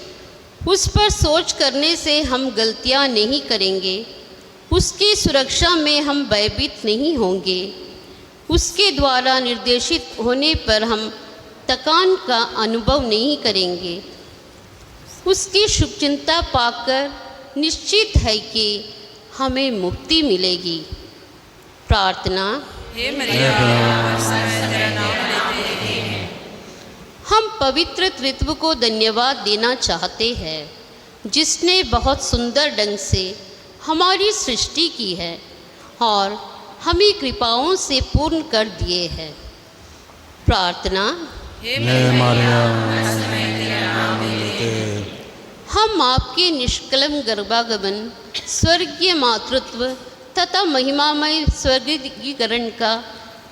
उस पर सोच करने से हम गलतियां नहीं करेंगे, उसकी सुरक्षा में हम भयभीत नहीं होंगे, उसके द्वारा निर्देशित होने पर हम थकान का अनुभव नहीं करेंगे। उसकी शुभचिंता पाकर निश्चित है कि हमें मुक्ति मिलेगी। प्रार्थना। हम पवित्र त्रित्व को धन्यवाद देना चाहते हैं, जिसने बहुत सुंदर ढंग से हमारी सृष्टि की है और हमें कृपाओं से पूर्ण कर दिए हैं। प्रार्थना। हम आपके निष्कलम गर्भागमन, स्वर्गीय मातृत्व तथा महिमामय स्वर्गीकरण का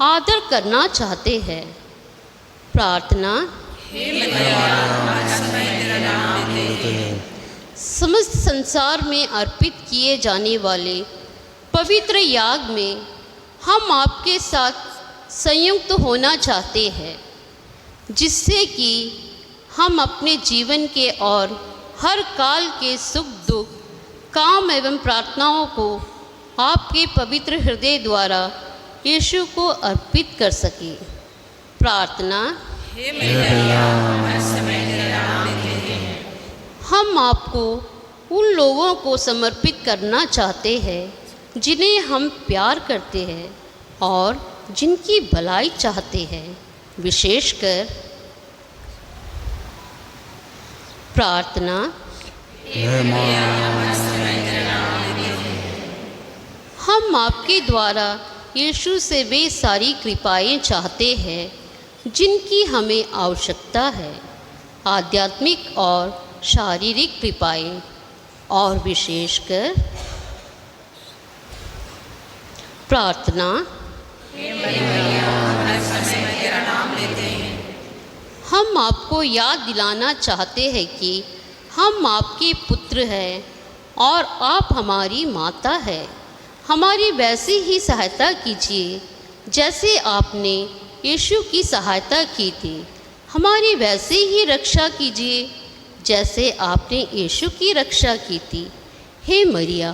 आदर करना चाहते हैं। प्रार्थना। समस्त संसार में अर्पित किए जाने वाले पवित्र याग में हम आपके साथ संयुक्त होना चाहते हैं, जिससे कि हम अपने जीवन के और हर काल के सुख दुख, काम एवं प्रार्थनाओं को आपके पवित्र हृदय द्वारा यीशु को अर्पित कर सके। प्रार्थना। हम आपको उन लोगों को समर्पित करना चाहते हैं जिन्हें हम प्यार करते हैं और जिनकी भलाई चाहते हैं, विशेषकर। प्रार्थना। हम आपके द्वारा यीशु से वे सारी कृपाएं चाहते हैं जिनकी हमें आवश्यकता है, आध्यात्मिक और शारीरिक कृपाएं, और विशेषकर। प्रार्थना। हम आपको याद दिलाना चाहते हैं कि हम आपके पुत्र हैं और आप हमारी माता है। हमारी वैसी ही सहायता कीजिए जैसे आपने यीशु की सहायता की थी। हमारी वैसे ही रक्षा कीजिए जैसे आपने यीशु की रक्षा की थी। हे मरिया,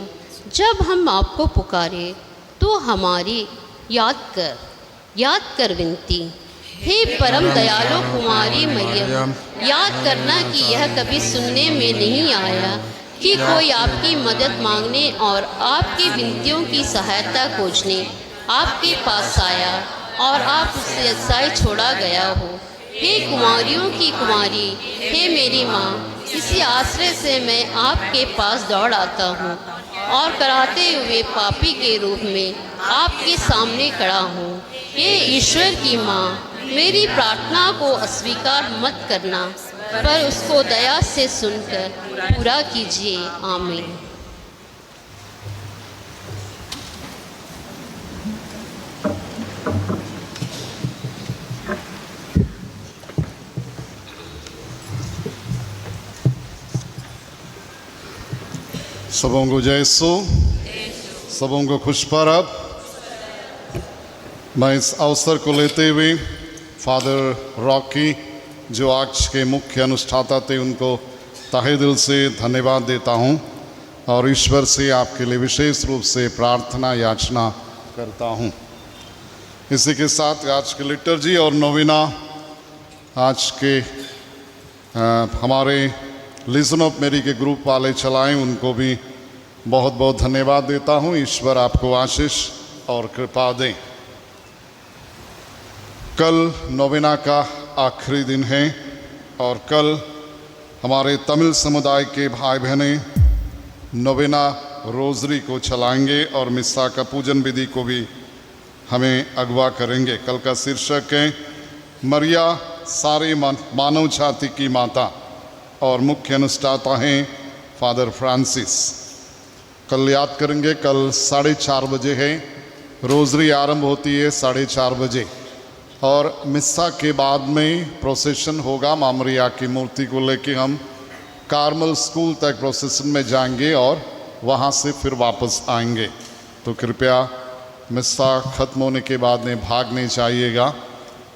जब हम आपको पुकारे तो हमारी याद कर विनती। हे परम दयालु कुमारी मरियम, याद करना कि यह कभी सुनने में नहीं आया कि कोई आपकी मदद मांगने और आपकी विनतियों की सहायता खोजने आपके पास आया और आप उससे असाई छोड़ा गया हो। हे कुमारियों की कुमारी, हे मेरी माँ, इसी आश्रय से मैं आपके पास दौड़ आता हूँ और कराते हुए पापी के रूप में आपके सामने खड़ा हूँ। हे ईश्वर की माँ, मेरी प्रार्थना को अस्वीकार मत करना, पर उसको दया से सुनकर पूरा कीजिए। आमीन। सबों को जय यीशु, सबों को खुश परब। मैं इस अवसर को लेते हुए फादर रॉकी, जो आज के मुख्य अनुष्ठाता थे, उनको तहे दिल से धन्यवाद देता हूं और ईश्वर से आपके लिए विशेष रूप से प्रार्थना याचना करता हूं। इसी के साथ आज के लिटर्जी और नोविना आज के हमारे लिसन ऑफ मेरी के ग्रुप वाले चलाएं, उनको भी बहुत बहुत धन्यवाद देता हूं। ईश्वर आपको आशीष और कृपा दें। कल नोवेना का आखिरी दिन है और कल हमारे तमिल समुदाय के भाई बहनें नोवेना रोजरी को चलाएंगे और मिस्सा का पूजन विधि को भी हमें अगवा करेंगे। कल का शीर्षक है मरिया सारे मानव जाति की माता और मुख्य अनुष्ठाता हैं फादर फ्रांसिस। कल याद करेंगे, कल 4:30 बजे है, रोजरी आरंभ होती है 4:30 बजे और मिस्सा के बाद में प्रोसेशन होगा। माँ मरिया की मूर्ति को लेके हम कार्मल स्कूल तक प्रोसेशन में जाएंगे और वहाँ से फिर वापस आएंगे। तो कृपया मिस्सा ख़त्म होने के बाद में भाग नहीं चाहिएगा।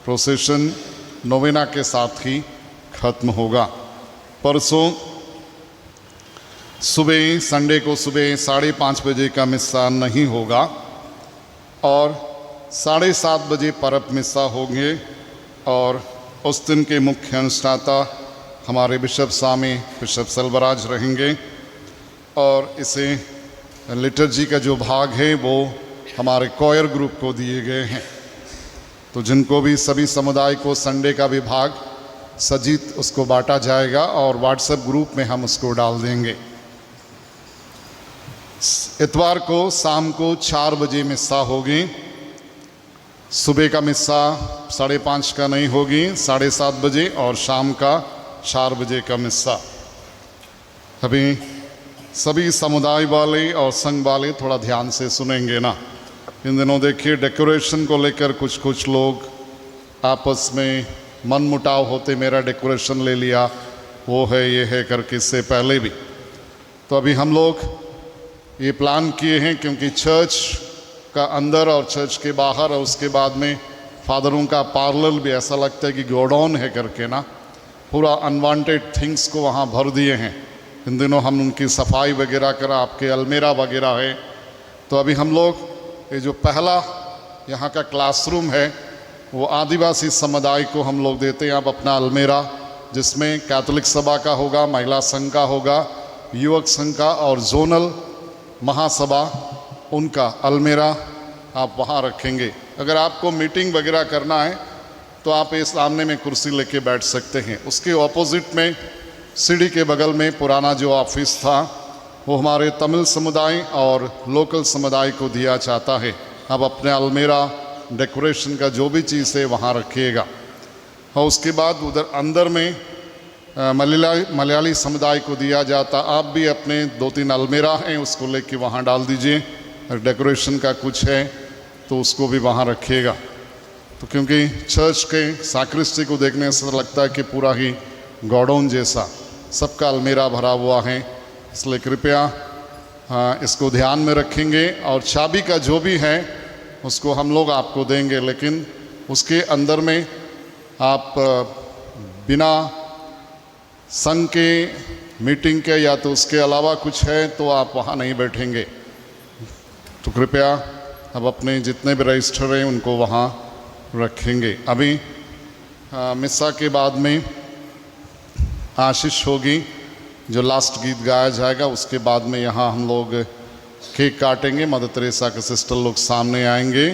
प्रोसेशन नोवेना के साथ ही ख़त्म होगा। परसों सुबह संडे को सुबह 5:30 बजे का मिस्सा नहीं होगा और 7:30 बजे परब मिस्सा होंगे। और उस दिन के मुख्य अनुष्ठाता हमारे बिशप स्वामी बिशप सेल्वराज रहेंगे और इसे लिटर्जी का जो भाग है वो हमारे कॉयर ग्रुप को दिए गए हैं। तो जिनको भी सभी समुदाय को संडे का विभाग सजीत उसको बांटा जाएगा और व्हाट्सएप ग्रुप में हम उसको डाल देंगे। इतवार को शाम को 4 बजे मिस्सा होगी। सुबह का मिस्सा 5:30 का नहीं होगी, 7:30 बजे और शाम का 4 बजे का मिस्सा। अभी सभी समुदाय वाले और संघ वाले थोड़ा ध्यान से सुनेंगे ना। इन दिनों देखिए डेकोरेशन को लेकर कुछ लोग आपस में मनमुटाव होते, मेरा डेकोरेशन ले लिया, वो है ये है करके, इससे पहले भी। तो अभी हम लोग ये प्लान किए हैं क्योंकि चर्च का अंदर और चर्च के बाहर और उसके बाद में फादरों का पार्लर भी ऐसा लगता है कि गोडाउन है करके ना, पूरा अनवांटेड थिंग्स को वहाँ भर दिए हैं। इन दिनों हम उनकी सफाई वगैरह करा, आपके अलमेरा वगैरह है। तो अभी हम लोग ये जो पहला यहाँ का क्लासरूम है वो आदिवासी समुदाय को हम लोग देते हैं। अब अपना अलमेरा जिसमें कैथोलिक सभा का होगा, महिला संघ का होगा, युवक संघ का और जोनल महासभा उनका अलमेरा आप वहाँ रखेंगे। अगर आपको मीटिंग वगैरह करना है तो आप इस सामने में कुर्सी लेके बैठ सकते हैं। उसके ऑपोजिट में सीढ़ी के बगल में पुराना जो ऑफिस था वो हमारे तमिल समुदाय और लोकल समुदाय को दिया जाता है। आप अपने अलमेरा डेकोरेशन का जो भी चीज़ है वहाँ रखिएगा। और उसके बाद उधर अंदर में मलयाली समुदाय को दिया जाता। आप भी अपने 2-3 अलमेरा हैं उसको लेके वहाँ डाल दीजिए। और डेकोरेशन का कुछ है तो उसको भी वहाँ रखिएगा। तो क्योंकि चर्च के साक्रिस्टी को देखने से लगता है कि पूरा ही गोडाउन जैसा सबका अलमेरा भरा हुआ है, इसलिए कृपया इसको ध्यान में रखेंगे। और चाबी का जो भी है उसको हम लोग आपको देंगे, लेकिन उसके अंदर में आप बिना संघ के मीटिंग के या तो उसके अलावा कुछ है तो आप वहाँ नहीं बैठेंगे। तो कृपया अब अपने जितने भी रजिस्टर हैं उनको वहाँ रखेंगे। अभी मिस्सा के बाद में आशीष होगी, जो लास्ट गीत गाया जाएगा। उसके बाद में यहाँ हम लोग केक काटेंगे। मदर तेरेसा के सिस्टर लोग सामने आएंगे